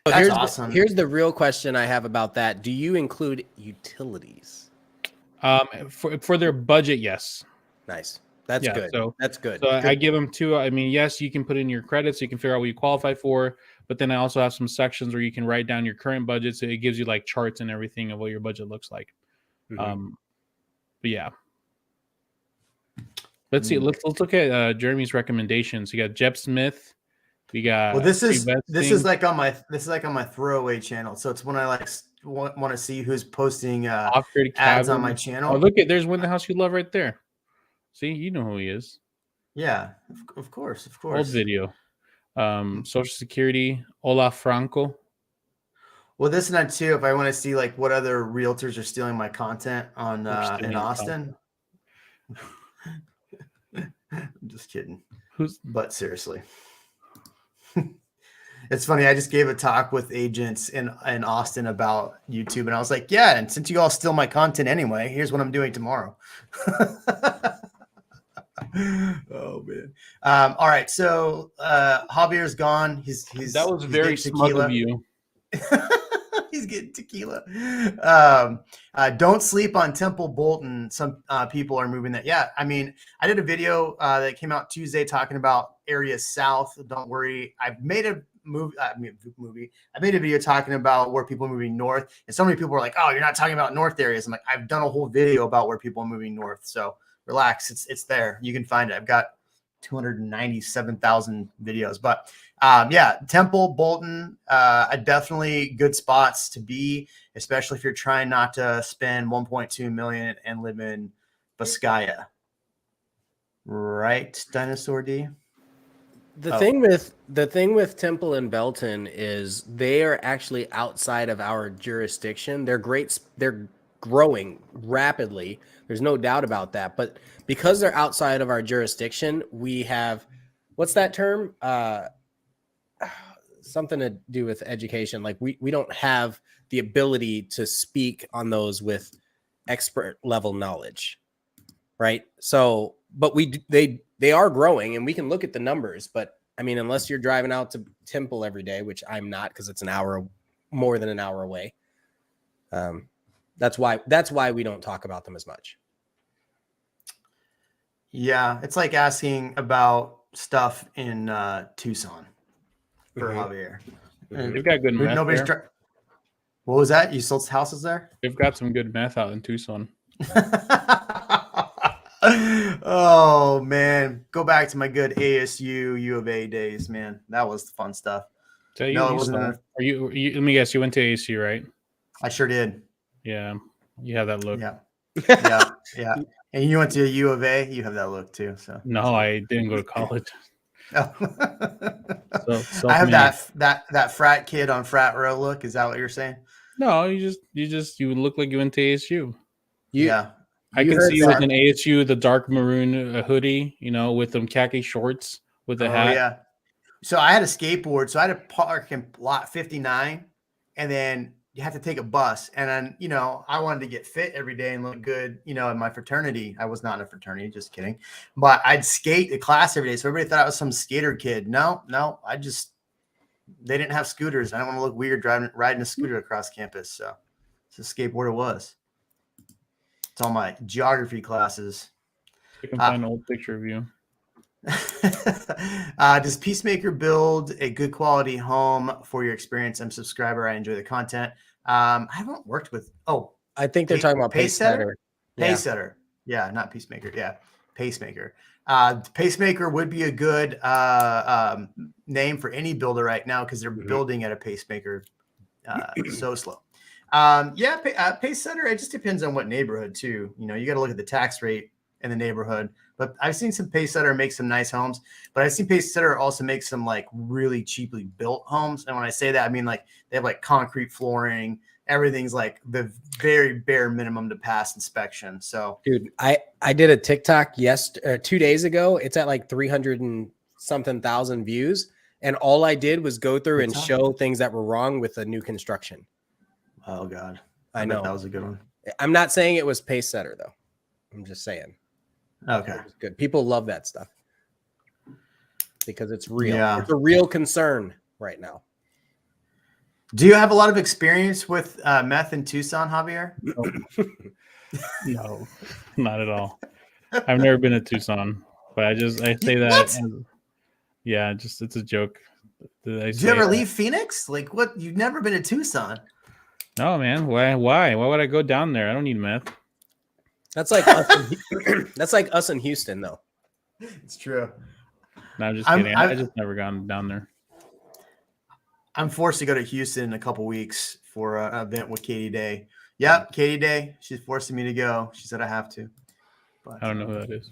That's awesome. Here's the real question I have about that. Do you include utilities? For their budget, yes. Nice. That's good. So that's good. So I give them two. I mean, yes, you can put in your credits. You can figure out what you qualify for. But then I also have some sections where you can write down your current budget. So it gives you like charts and everything of what your budget looks like. Mm-hmm. But yeah. Let's see. Let's look at Jeremy's recommendations. You got Jeb Smith. We got. Well, this is like on my throwaway channel. So it's when I like want to see who's posting ads on my channel. Oh, look there's one in the house you love right there. See, you know who he is. Yeah, of course. Old video. Social Security, Olaf Franco. Well, this and that too. If I want to see like what other realtors are stealing my content on in Austin. I'm just kidding. But seriously. It's funny. I just gave a talk with agents in Austin about YouTube, and I was like, yeah, and since you all steal my content anyway, here's what I'm doing tomorrow. Oh man. All right. So Javier's gone. He's that was very smug of you. He's getting tequila. Don't sleep on Temple Bolton. Some people are moving that. Yeah, I mean, I did a video that came out Tuesday talking about areas south. Don't worry. I've made movie. I made a video talking about where people are moving north, and so many people were like, "Oh, you're not talking about north areas." I'm like, I've done a whole video about where people are moving north, so relax. It's there. You can find it. I've got 297,000 videos, but yeah, Temple, Bolton, definitely good spots to be, especially if you're trying not to spend 1.2 million and live in Biscaya. Right, Dinosaur D? The thing with Temple and Belton is they are actually outside of our jurisdiction. They're great. They're growing rapidly. There's no doubt about that. But because they're outside of our jurisdiction, we have, what's that term? Something to do with education. Like we don't have the ability to speak on those with expert level knowledge, right? So, but they are growing, and we can look at the numbers. But I mean, unless you're driving out to Temple every day, which I'm not, because it's more than an hour away. That's why we don't talk about them as much. Yeah, it's like asking about stuff in Tucson for Javier. They've got good meth there. What was that? You sold houses there? They've got some good meth out in Tucson. Oh man, go back to my good ASU U of A days, man. That was fun stuff. So it wasn't. You? Let me guess. You went to ASU, right? I sure did. Yeah, you have that look. Yeah. Yeah. And you went to U of A. You have that look too. So no, I didn't go to college. Oh. So I have that frat kid on frat row look. Is that what you're saying? No, you look like you went to ASU. Yeah. I can see you with an ASU, the dark maroon hoodie, with them khaki shorts with a hat. Yeah. So I had a skateboard. So I had to park in lot 59, and then you have to take a bus. And then, I wanted to get fit every day and look good, in my fraternity. I was not in a fraternity, just kidding. But I'd skate to class every day. So everybody thought I was some skater kid. No, they didn't have scooters. I don't want to look weird riding a scooter across campus. So it's a skateboard it was. It's all my geography classes. I can find an old picture of you. Does Peacemaker build a good quality home for your experience? I'm a subscriber. I enjoy the content. I haven't worked with. I think they're talking about Pacesetter. Pacesetter. Yeah, not Peacemaker. Yeah, Pacemaker. Pacemaker would be a good name for any builder right now because they're building at a pacemaker so slow. Pacesetter, it just depends on what neighborhood too. You got to look at the tax rate in the neighborhood. But I've seen some Pacesetter make some nice homes, but I've seen Pacesetter also make some like really cheaply built homes. And when I say that, I mean like they have like concrete flooring. Everything's like the very bare minimum to pass inspection. So, dude, I did a TikTok 2 days ago. It's at like 300 and something thousand views, and all I did was go through and show things that were wrong with the new construction. Oh God, I know that was a good one. I'm not saying it was Pacesetter though. I'm just saying. Okay, good. People love that stuff because it's real. Yeah. It's a real concern right now. Do you have a lot of experience with meth in Tucson, Javier? No, not at all. I've never been to Tucson, but I say that. It's a joke. Did you ever leave Phoenix? Like what? You've never been to Tucson? No, man. Why would I go down there? I don't need meth. That's like us in Houston, though. It's true. No, I'm just kidding. I just never gone down there. I'm forced to go to Houston in a couple weeks for an event with Katie Day. Yep, Katie Day. She's forcing me to go. She said I have to. But I don't know who that is.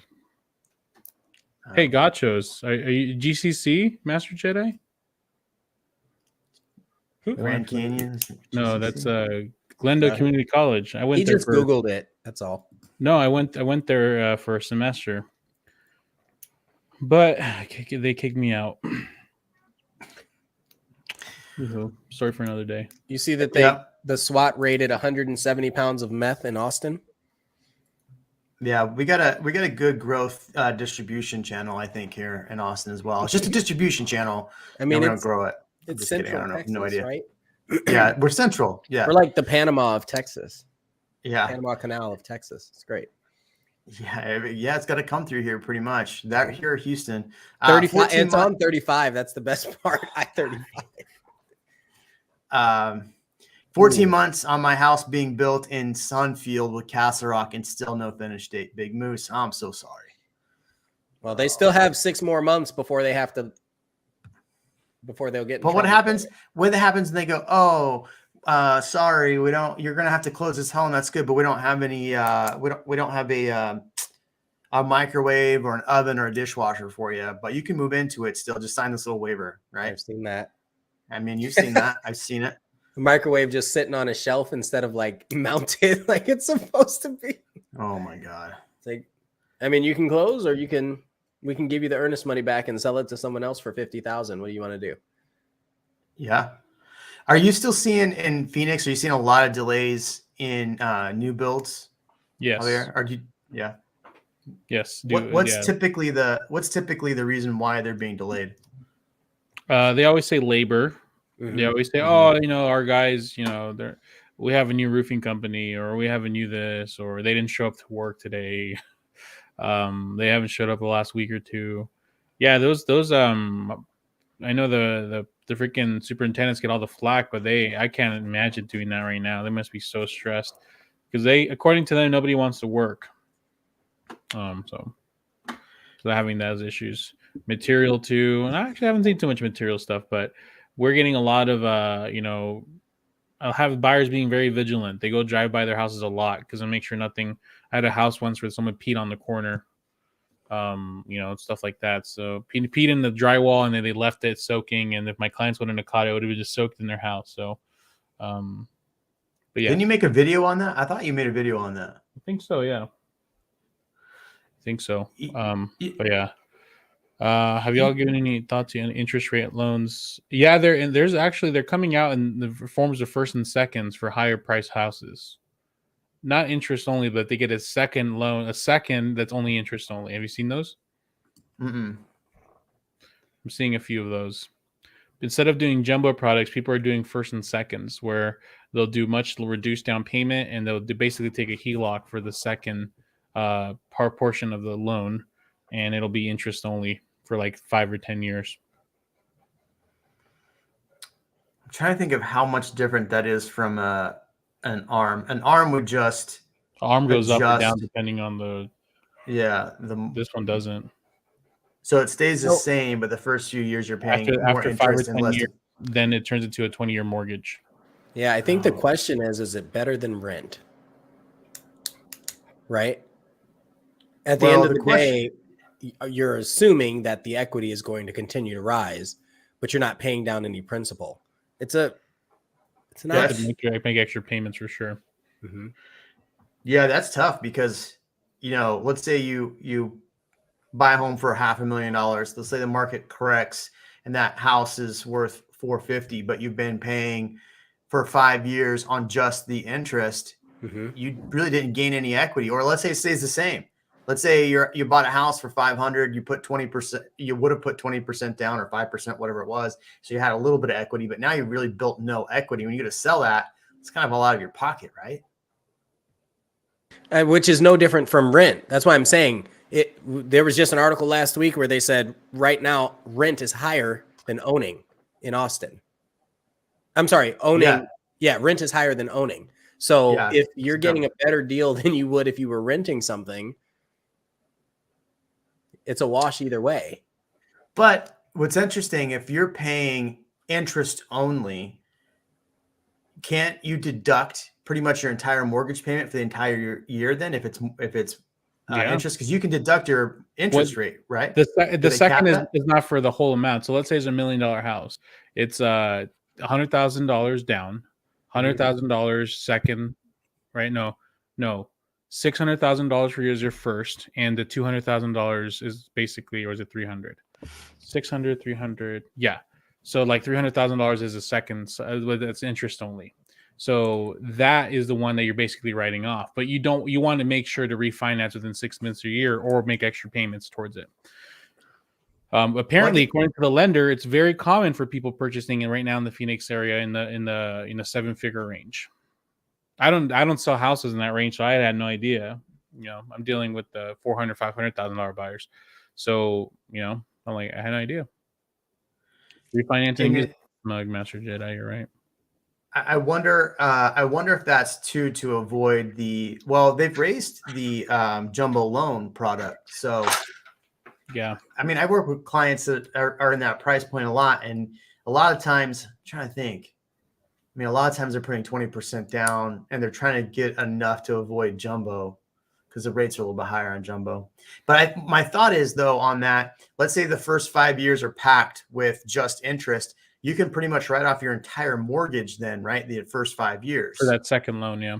Hey, Gachos. Are you GCC Master Jedi? Grand Canyon? No, that's Glendale Community College. I went there. He just Googled it. That's all. No, I went there for a semester, but they kicked me out. Sorry for another day. You see that the SWAT raided 170 pounds of meth in Austin. Yeah, we got a good growth distribution channel, I think, here in Austin as well. It's just a distribution channel. I mean, we don't grow it. It's central I don't know. Texas, No idea. right? Yeah, we're central. Yeah, we're like the Panama of Texas. Yeah, Panama Canal of Texas. It's great. Yeah, it's got to come through here pretty much. That here, Houston, 35. 14 It's on 35. That's the best part. I-35. 14 months on my house being built in Sunfield with Castle Rock and still no finish date. Big Moose, I'm so sorry. Well, they still have 6 more months before they have to. Before they'll get. But what happens when it happens? And they go, "Oh, sorry, we don't. You're gonna have to close this home. That's good, but we don't have any. We don't have a microwave or an oven or a dishwasher for you. But you can move into it still. Just sign this little waiver, right? I've seen that. I mean, you've seen that. I've seen it. The microwave just sitting on a shelf instead of like mounted like it's supposed to be. Oh my god! It's like, I mean, you can close, or we can give you the earnest money back and sell it to someone else for $50,000. What do you want to do? Yeah. Are you still seeing in Phoenix? Are you seeing a lot of delays in new builds? Yes. Are you? Yeah. Yes. What's typically the reason why they're being delayed? They always say labor. Mm-hmm. They always say, "Oh, our guys, we have a new roofing company, or we have a new this, or they didn't show up to work today. They haven't showed up the last week or two." Yeah, those I know the freaking superintendents get all the flack, but I can't imagine doing that right now. They must be so stressed because according to them, nobody wants to work. So they're having those issues. Material too, and I actually haven't seen too much material stuff, but we're getting a lot of I'll have buyers being very vigilant. They go drive by their houses a lot because I make sure nothing. I had a house once where someone peed on the corner, stuff like that. So peed in the drywall, and then they left it soaking. And if my clients wouldn't have caught it, it would have just soaked in their house. So, but yeah. Didn't you make a video on that? I thought you made a video on that. I think so. Yeah. I think so. But yeah. Have y'all given any thoughts on interest rate loans? Yeah, they're coming out in the forms of first and seconds for higher price houses. Not interest only, but they get a second loan, a second that's only interest only. Have you seen those? Mm-mm. I'm seeing a few of those. Instead of doing jumbo products, people are doing first and seconds, where they'll do much reduced down payment, and they'll basically take a HELOC for the second portion of the loan, and it'll be interest only for like 5 or 10 years. I'm trying to think of how much different that is from an ARM. An ARM would just ARM goes up or down depending on the. Yeah, this one doesn't. So it stays the same, but the first few years you're paying more after 5 or interest 10 years, then it turns into a 20-year mortgage. Yeah, I think the question is it better than rent? Right? At the end of the day, you're assuming that the equity is going to continue to rise, but you're not paying down any principal. It's an option. Make extra payments for sure. Mm-hmm. Yeah, that's tough because, let's say you buy a home for $500,000. Let's say the market corrects and that house is worth $450,000, but you've been paying for 5 years on just the interest. Mm-hmm. You really didn't gain any equity. Or let's say it stays the same. Let's say you bought a house for $500,000, you put 20%, you would have put 20% down or 5%, whatever it was. So you had a little bit of equity, but now you really built no equity. When you go to sell that, it's kind of all out of your pocket, right? Which is no different from rent. That's why I'm saying there was just an article last week where they said right now rent is higher than owning in Austin. I'm sorry, owning. Yeah, rent is higher than owning. So if you're getting a better deal than you would if you were renting something, it's a wash either way. But what's interesting, if you're paying interest only, can't you deduct pretty much your entire mortgage payment for the entire year then if it's interest? Because you can deduct your interest rate, right? The second is not for the whole amount. So let's say it's $1 million house. It's $100,000 down, $100,000 second, right? No. $600,000 for your first, and the $200,000 is basically, or is it 300? 600, 300, yeah. So like $300,000 is a second. That's interest only. So that is the one that you're basically writing off. But you want to make sure to refinance within 6 months or a year, or make extra payments towards it. Apparently, according to the lender, it's very common for people purchasing it right now in the Phoenix area in the 7-figure range. I don't sell houses in that range, so I had no idea. I'm dealing with the $400,000-$500,000 buyers. So, I'm like, I had no idea. Refinancing is like Master Jedi, you're right. I wonder if that's to avoid they've raised the jumbo loan product. So yeah, I mean, I work with clients that are in that price point a lot. And a lot of times, I'm trying to think, I mean, a lot of times they're putting 20% down and they're trying to get enough to avoid jumbo because the rates are a little bit higher on jumbo. But my thought is, though, on that, let's say the first 5 years are packed with just interest. You can pretty much write off your entire mortgage then, right? The first 5 years. For that second loan, yeah.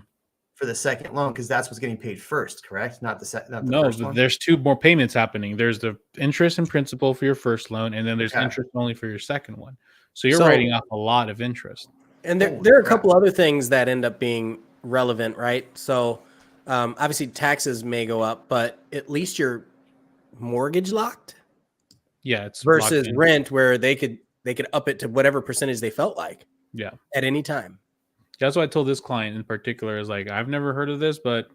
For the second loan, because that's what's getting paid first, correct? Not the first one? There's two more payments happening. There's the interest and principal for your first loan, and then there's interest only for your second one. So you're writing off a lot of interest. And there are a couple other things that end up being relevant, right? So obviously taxes may go up, but at least you're mortgage locked. Yeah, it's versus rent where they could up it to whatever percentage they felt like. Yeah, at any time. That's what I told this client in particular is like, I've never heard of this, but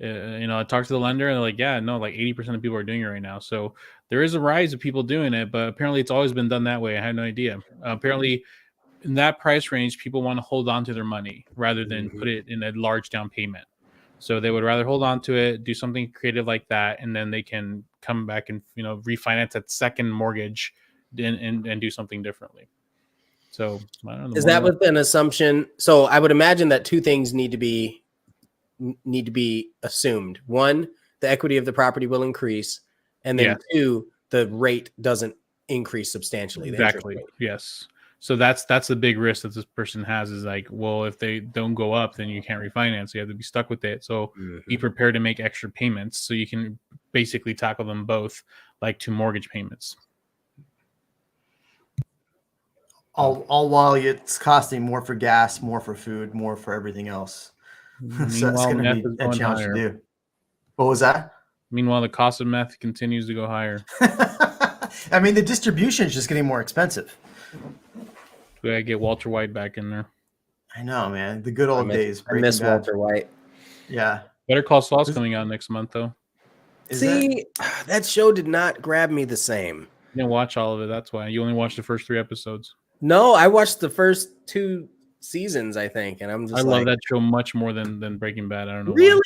I talked to the lender and they're like, yeah, no, like 80% of people are doing it right now. So there is a rise of people doing it, but apparently it's always been done that way. I had no idea. Apparently in that price range, people want to hold on to their money rather than put it in a large down payment. So they would rather hold on to it, do something creative like that, and then they can come back and refinance that second mortgage and do something differently. So I don't know. Is that with an assumption? So I would imagine that two things need to be assumed. One, the equity of the property will increase, and then two, the rate doesn't increase substantially. Exactly. Yes. So that's the big risk that this person has is like, well, if they don't go up, then you can't refinance. You have to be stuck with it. So be prepared to make extra payments so you can basically tackle them both like two mortgage payments. All while it's costing more for gas, more for food, more for everything else. So that's going to be a challenge to do. What was that? Meanwhile, the cost of meth continues to go higher. I mean, the distribution is just getting more expensive. We gotta get Walter White back in there. I know, man. The good old days. I miss Walter White. Yeah. Better Call Saul's coming out next month, though. That show did not grab me the same. You didn't watch all of it. That's why you only watched the first 3 episodes. No, I watched the first 2 seasons, I think, and I'm just. I love that show much more than Breaking Bad. I don't know. Really?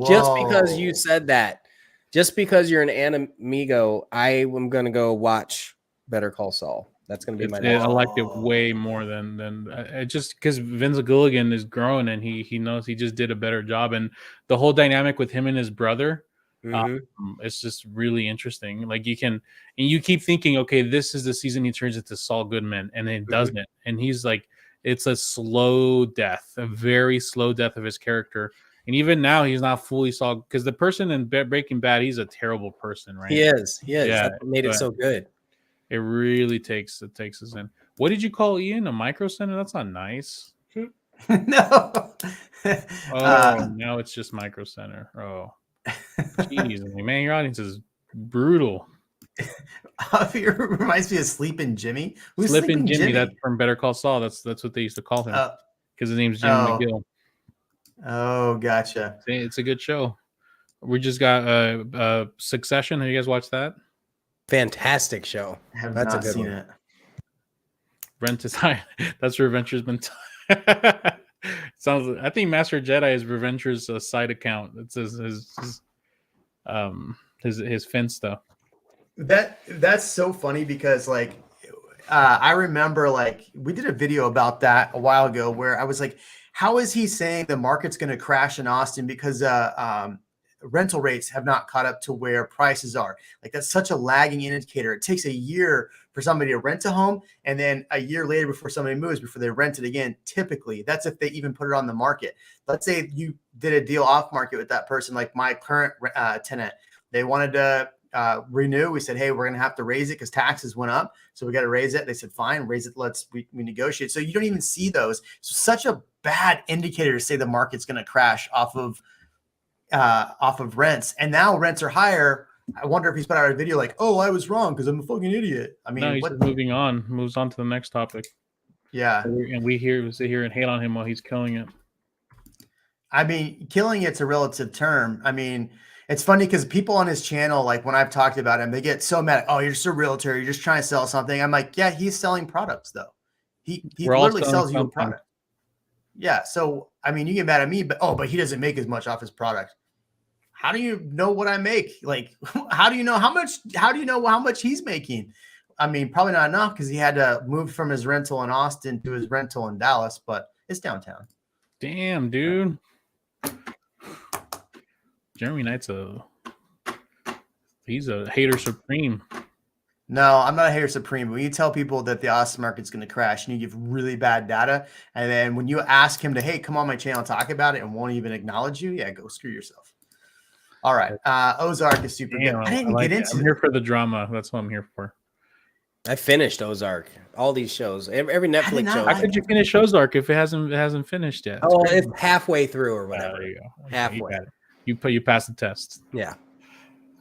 Just because you said that, just because you're an Anamigo, I am gonna go watch Better Call Saul. That's gonna be my. I liked it way more than just because Vince Gilligan is growing and he knows he just did a better job, and the whole dynamic with him and his brother. It's just really interesting. Like you keep thinking, okay, this is the season he turns into Saul Goodman, and it doesn't. And he's like, it's a slow death, a very slow death of his character. And even now, he's not fully Saul because the person in Breaking Bad, he's a terrible person, right? He is. Yeah, that made it so good. It really takes us in. What did you call Ian? A micro center? That's not nice. No. Now it's just micro center. Oh. Jeez, man, your audience is brutal. It reminds me of Sleeping Jimmy. Who's Sleeping Jimmy? That's from Better Call Saul. That's what they used to call him because his name's Jimmy McGill. Oh, gotcha. It's a good show. We just got Succession. Have you guys watched that? Fantastic show. I have not seen it. Rent is high. That's where Venture's been. Sounds. I think Master Jedi is Reventure's side account. It's his fin stuff. That's so funny because I remember we did a video about that a while ago where I was like, how is he saying the market's going to crash in Austin because rental rates have not caught up to where prices are? Like that's such a lagging indicator. It takes a year for somebody to rent a home and then a year later before somebody moves, before they rent it again. Typically, that's if they even put it on the market. Let's say you did a deal off market with that person, like my current tenant. They wanted to renew. We said, hey, we're going to have to raise it because taxes went up. So we got to raise it. They said, fine, raise it. We negotiate. So you don't even see those. So such a bad indicator to say the market's going to crash off of rents. And now rents are higher. I wonder if he's put out a video like, oh, I was wrong because I'm a fucking idiot. I mean, no, he's moves on to the next topic. Yeah. And we sit here and hate on him while he's killing it. I mean, killing it's a relative term. I mean, it's funny because people on his channel, like when I've talked about him, they get so mad. Oh, you're just a realtor. You're just trying to sell something. I'm like, yeah, he's selling products though. He We're all literally selling sells you a something. product. Yeah. So I mean, you get mad at me, but he doesn't make as much off his product. How do you know what I make? Like, how do you know how much? How do you know how much he's making? I mean, probably not enough because he had to move from his rental in Austin to his rental in Dallas, but it's downtown. Damn, dude. Jeremy Knight's he's a hater supreme. No, I'm not a hater supreme. But when you tell people that the Austin market's going to crash and you give really bad data, and then when you ask him to, hey, come on my channel and talk about it and won't even acknowledge you, yeah, go screw yourself. All right. Ozark is super good. I didn't get into I'm here for the drama. That's what I'm here for. I finished Ozark. All these shows, every Netflix show. How could you finish Ozark if it hasn't finished yet? Oh, it's halfway through or whatever. There you go. Halfway. You passed the test. Yeah.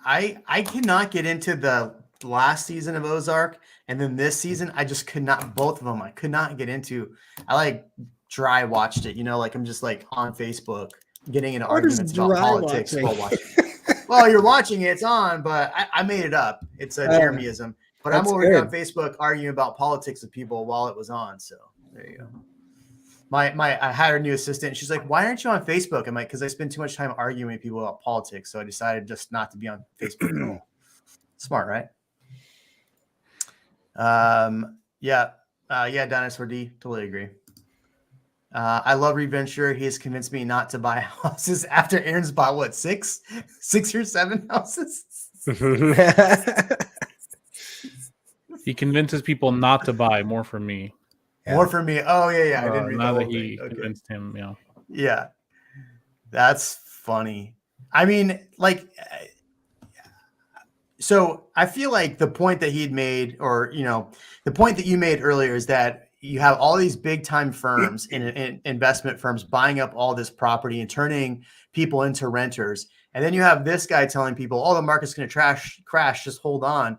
I cannot get into the last season of Ozark, and then this season I just could not. Both of them I could not get into. I like dry watched it. You know, like I'm just like on Facebook getting into arguments about politics while watching. Well, you're watching it, it's on, but I made it up. It's a Jeremyism. But I'm over here on Facebook arguing about politics with people while it was on. So there you go. I had a new assistant. She's like, "Why aren't you on Facebook?" I'm like, "Because I spend too much time arguing with people about politics." So I decided just not to be on Facebook at all. Smart, right? Yeah, Dinosaur D, totally agree. I love Reed Ventura. He has convinced me not to buy houses after Aaron's bought what, six or seven houses. He convinces people not to buy more for me. Yeah. More for me. Oh yeah. I didn't read now the that whole he thing. convinced him. Yeah, that's funny. I mean, like, so I feel like the point that he'd made, or the point that you made earlier, is that you have all these big time firms and investment firms buying up all this property and turning people into renters, and then you have this guy telling people, "Oh, the market's going to crash. Just hold on."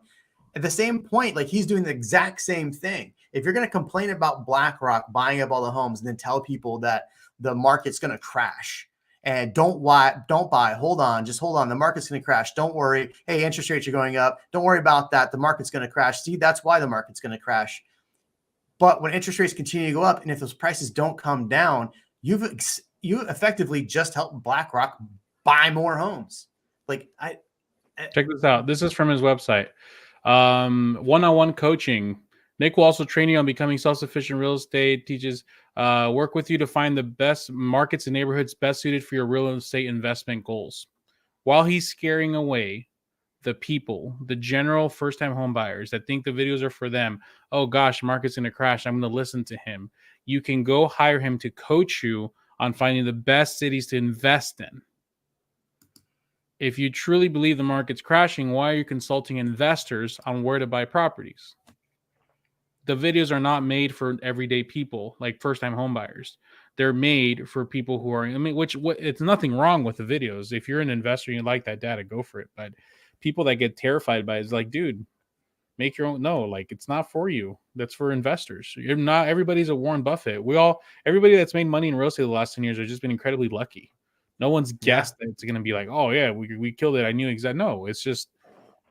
At the same point, like he's doing the exact same thing. If you're going to complain about BlackRock buying up all the homes and then tell people that the market's going to crash and don't buy, hold on, just hold on. The market's going to crash. Don't worry. Hey, interest rates are going up. Don't worry about that. The market's going to crash. See, that's why the market's going to crash. But when interest rates continue to go up and if those prices don't come down, you effectively just helped BlackRock buy more homes. Like check this out. This is from his website. One-on-one coaching. Nick will also train you on becoming self-sufficient real estate, teaches work with you to find the best markets and neighborhoods best suited for your real estate investment goals. While he's scaring away the people, the general first-time home buyers that think the videos are for them, oh gosh, market's going to crash, I'm going to listen to him. You can go hire him to coach you on finding the best cities to invest in. If you truly believe the market's crashing, why are you consulting investors on where to buy properties? The videos are not made for everyday people like first-time home buyers. They're made for people who are, it's nothing wrong with the videos. If you're an investor and you like that data, go for it. But people that get terrified by it is like, dude, make your own. No, like it's not for you. That's for investors. You're not, everybody's a Warren Buffett. Everybody that's made money in real estate the last 10 years has just been incredibly lucky. No one's guessed that it's going to be like, oh yeah, we killed it. I knew exactly. No, it's just,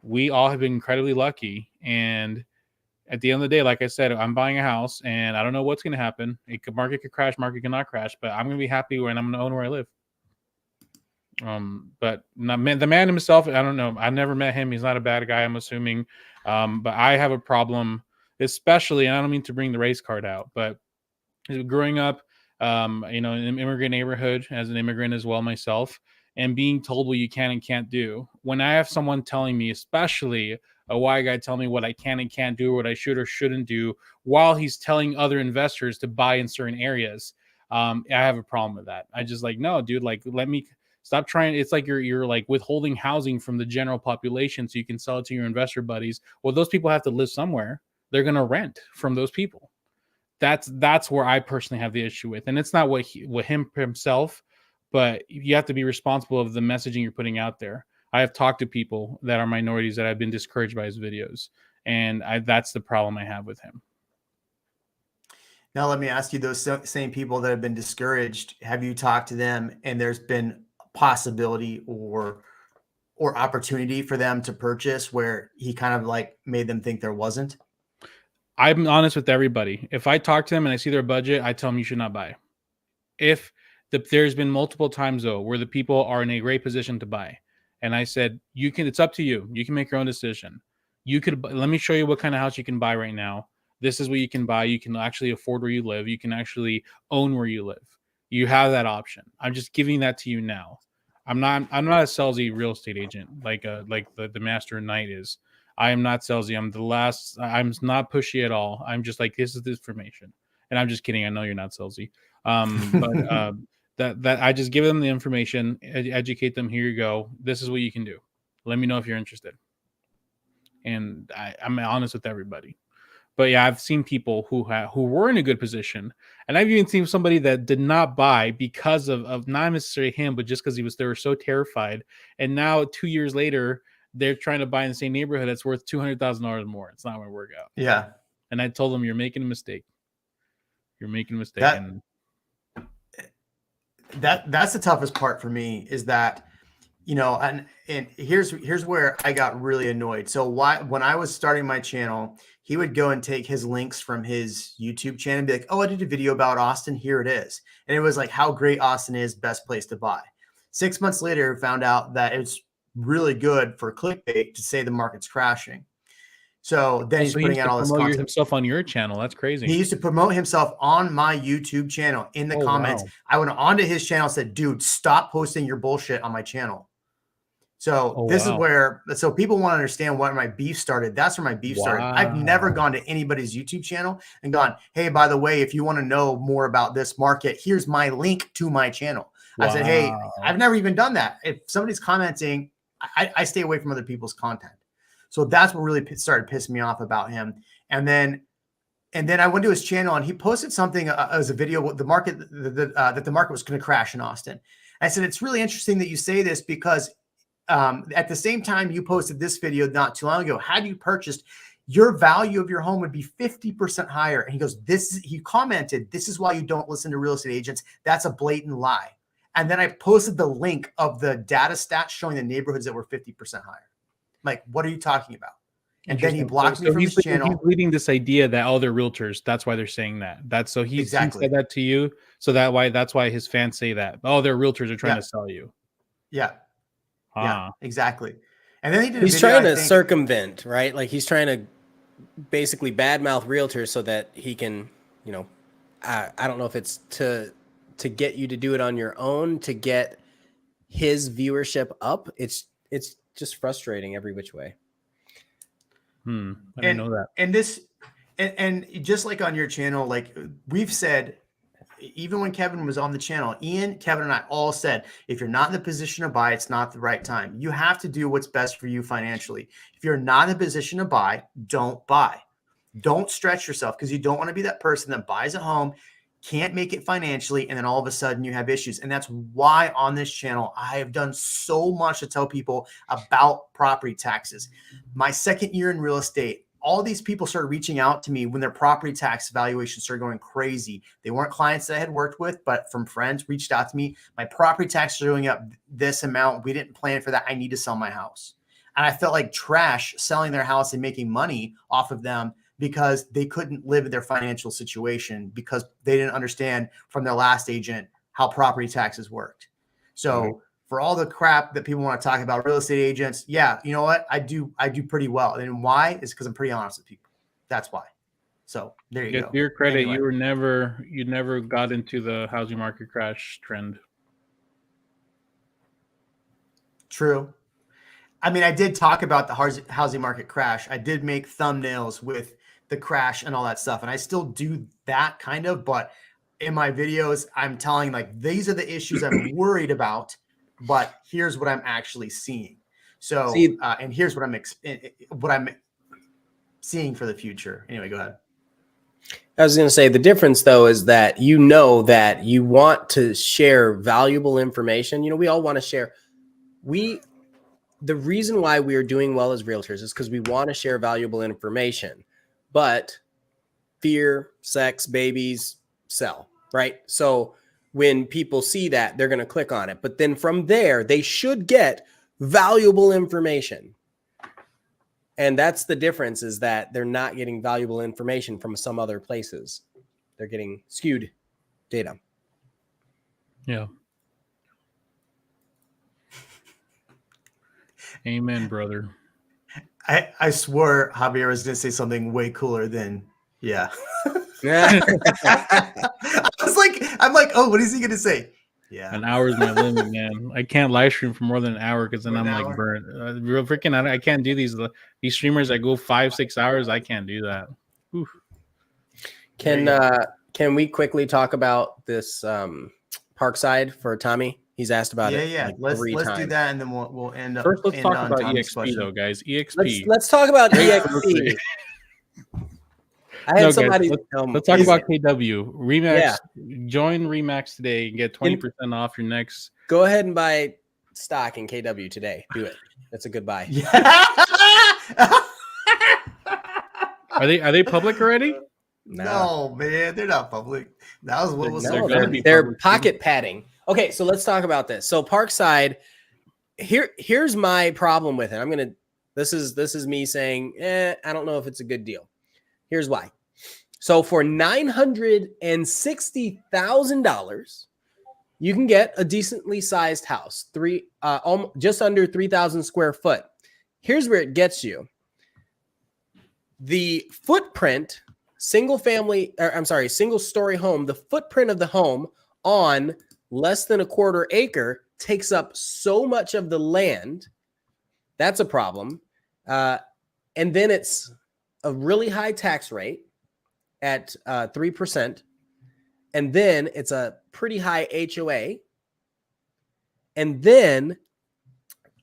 we all have been incredibly lucky. And at the end of the day, like I said, I'm buying a house and I don't know what's going to happen. Market could crash, market cannot crash, but I'm going to be happy when I'm going to own where I live. But the man himself, I don't know. I never met him. He's not a bad guy, I'm assuming. But I have a problem, especially, and I don't mean to bring the race card out, but growing up, in an immigrant neighborhood as an immigrant as well myself, and being told what you can and can't do. When I have someone telling me, especially a white guy telling me what I can and can't do, what I should or shouldn't do, while he's telling other investors to buy in certain areas, I have a problem with that. I just like, no, dude, like, let me stop trying. It's like you're like withholding housing from the general population so you can sell it to your investor buddies. Well, those people have to live somewhere. They're going to rent from those people. That's where I personally have the issue with. And it's not what him himself, but you have to be responsible of the messaging you're putting out there. I have talked to people that are minorities that have been discouraged by his videos, and that's the problem I have with him. Now, let me ask you, those same people that have been discouraged, have you talked to them and there's been possibility or opportunity for them to purchase where he kind of like made them think there wasn't? I'm honest with everybody. If I talk to them and I see their budget, I tell them you should not buy. There's been multiple times though where the people are in a great position to buy, and I said, it's up to you. You can make your own decision. Let me show you what kind of house you can buy right now. This is what you can buy. You can actually afford where you live. You can actually own where you live. You have that option. I'm just giving that to you now. I'm not a salesy real estate agent like the Master Knight is. I am not salesy. I'm not pushy at all. I'm just like, this is the information. And I'm just kidding. I know you're not salesy. But that I just give them the information, educate them. Here you go. This is what you can do. Let me know if you're interested. And I'm honest with everybody. But yeah, I've seen people who were in a good position, and I've even seen somebody that did not buy because of not necessarily him, but just because they were so terrified. And now 2 years later, they're trying to buy in the same neighborhood that's worth $200,000 more. It's not going to work out. Yeah. And I told them, you're making a mistake. You're making a mistake. That's the toughest part for me is that, and here's where I got really annoyed. So when I was starting my channel, he would go and take his links from his YouTube channel and be like, oh, I did a video about Austin. Here it is. And it was like how great Austin is, best place to buy. 6 months later, found out that it's really good for clickbait to say the market's crashing. So then he's putting out all this content himself on your channel. That's crazy. He used to promote himself on my YouTube channel in the comments. Wow. I went onto his channel and said, dude, stop posting your bullshit on my channel. So this is where, so people want to understand why my beef started. That's where my beef started. I've never gone to anybody's YouTube channel and gone, hey, by the way, if you want to know more about this market, here's my link to my channel. I said, hey, I've never even done that. If somebody's commenting, I stay away from other people's content. So that's what really started pissing me off about him. And then I went to his channel and he posted something as a video with the market, that the market was going to crash in Austin. I said, it's really interesting that you say this because at the same time you posted this video not too long ago, had you purchased, your value of your home would be 50% higher. And he goes, he commented, this is why you don't listen to real estate agents. That's a blatant lie. And then I posted the link of the data stats showing the neighborhoods that were 50% higher. Like, what are you talking about? And then he blocked me from his channel. He's leading this idea that they're realtors. That's why they're saying that. He said that to you. So that's why his fans say that. Oh, they're realtors are trying to sell you. Yeah. Yeah, exactly. And then he's trying to circumvent, right? Like he's trying to basically badmouth realtors so that he can, I don't know if it's to get you to do it on your own, to get his viewership up. It's just frustrating every which way. I didn't know that. And just like on your channel, like we've said, even when Kevin was on the channel, Ian, Kevin, and I all said, if you're not in the position to buy, it's not the right time. You have to do what's best for you financially. If you're not in a position to buy, don't buy. Don't stretch yourself because you don't want to be that person that buys a home, can't make it financially, and then all of a sudden you have issues. And that's why on this channel, I have done so much to tell people about property taxes. My second year in real estate, all these people started reaching out to me when their property tax valuations started going crazy. They weren't clients that I had worked with, but from friends reached out to me. My property taxes are going up this amount. We didn't plan for that. I need to sell my house. And I felt like trash selling their house and making money off of them because they couldn't live in their financial situation because they didn't understand from their last agent how property taxes worked. So for all the crap that people want to talk about real estate agents, yeah, you know what? I do pretty well. And why? Is because I'm pretty honest with people. That's why. So there you go. To your credit, anyway. You never got into the housing market crash trend. True. I mean, I did talk about the housing market crash. I did make thumbnails with the crash and all that stuff. And I still do that kind of, but in my videos, I'm telling like, these are the issues I'm worried about, but here's what I'm actually seeing. So, and here's what I'm seeing for the future. Anyway, go ahead. I was going to say the difference though, is that, that you want to share valuable information. We all want to share. The reason why we are doing well as realtors is because we want to share valuable information, but fear, sex, babies, sell, right? So when people see that, they're going to click on it. But then from there, they should get valuable information. And that's the difference, is that they're not getting valuable information from some other places. They're getting skewed data. Yeah. Amen, brother. I swore Javier was going to say something way cooler than, yeah. Yeah. I'm like, oh, what is he going to say? Yeah. An hour is my limit, man. I can't live stream for more than an hour because then I'm like burnt. Real freaking, I can't do these streamers that go 5-6 hours. I can't do that. Oof. Can we quickly talk about this Parkside for Tommy? He's asked about it. Yeah. Like let's do that, and then we'll end up. First, let's talk about Tommy's EXP question. though, guys. EXP. Let's talk about EXP. I had somebody. Let's talk about KW Remax. Yeah. Join Remax today and get 20% off your next. Go ahead and buy stock in KW today. Do it. That's a good buy. Yeah. Are they public already? No, man, they're not public. That was what was so good. They're pocket padding. Okay, so let's talk about this. So Parkside, here's my problem with it. This is me saying, I don't know if it's a good deal. Here's why. So for $960,000, you can get a decently sized house, just under 3,000 square foot. Here's where it gets you. The footprint, single story home, the footprint of the home on less than a quarter acre takes up so much of the land. That's a problem. And then it's a really high tax rate at 3%. And then it's a pretty high HOA. And then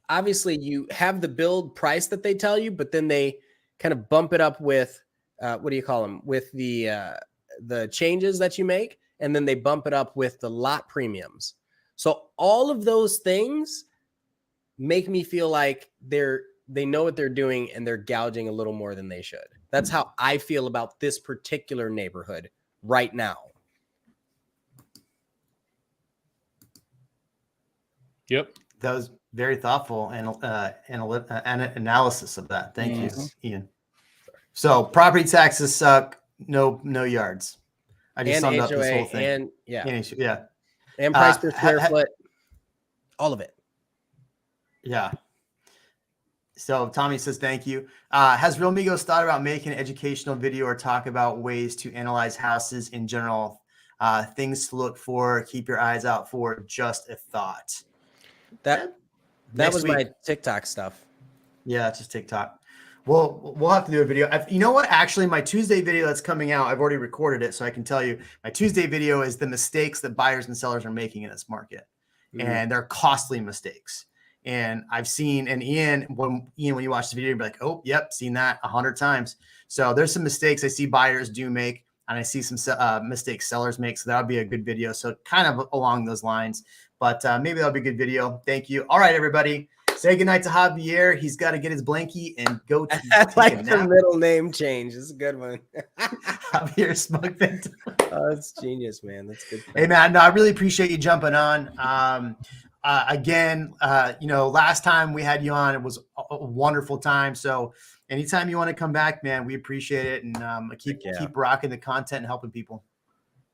obviously you have the build price that they tell you, but then they kind of bump it up with, what do you call them? With the changes that you make. And then they bump it up with the lot premiums. So all of those things make me feel like they know what they're doing and they're gouging a little more than they should. That's how I feel about this particular neighborhood right now. Yep. That was very thoughtful and analysis of that. Thank you, Ian. So property taxes suck. No yards. I just summed up this whole thing. And price per square foot. All of it. Yeah. So Tommy says, thank you. Has Real Migos thought about making an educational video or talk about ways to analyze houses in general? Things to look for, keep your eyes out for, just a thought. That was my TikTok stuff. Yeah, it's just TikTok. Well, we'll have to do a video. You know what? Actually, my Tuesday video that's coming out, I've already recorded it, so I can tell you. My Tuesday video is the mistakes that buyers and sellers are making in this market. And they're costly mistakes. And I've seen, and Ian, when you watch the video, you'll be like, oh, yep, seen that 100 times. So there's some mistakes I see buyers do make, and I see some mistakes sellers make. So that'll be a good video. So kind of along those lines, but maybe that'll be a good video. Thank you. All right, everybody. Say goodnight to Javier. He's got to get his blankie and go to I like the middle name change. It's a good one. Javier Smug Phantom. Oh, that's genius, man. That's good. Hey, man, no, I really appreciate you jumping on. Again, last time we had you on, it was a wonderful time. So anytime you want to come back, man, we appreciate it. And keep rocking the content and helping people.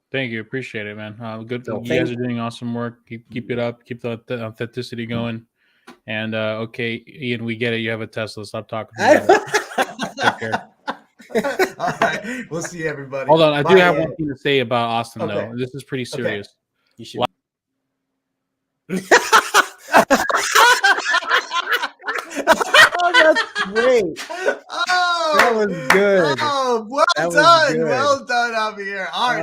Thank you. Appreciate it, man. Good. You guys are doing awesome work. Keep it up. Keep the authenticity going. And okay, Ian, we get it. You have a Tesla. Stop talking about it. Take care. All right. We'll see everybody. Hold on. I do have one thing to say about Austin, though. This is pretty serious. Okay. You should. Oh, that's great. Oh, that was good. Oh, well done. Well done, Javier. All right.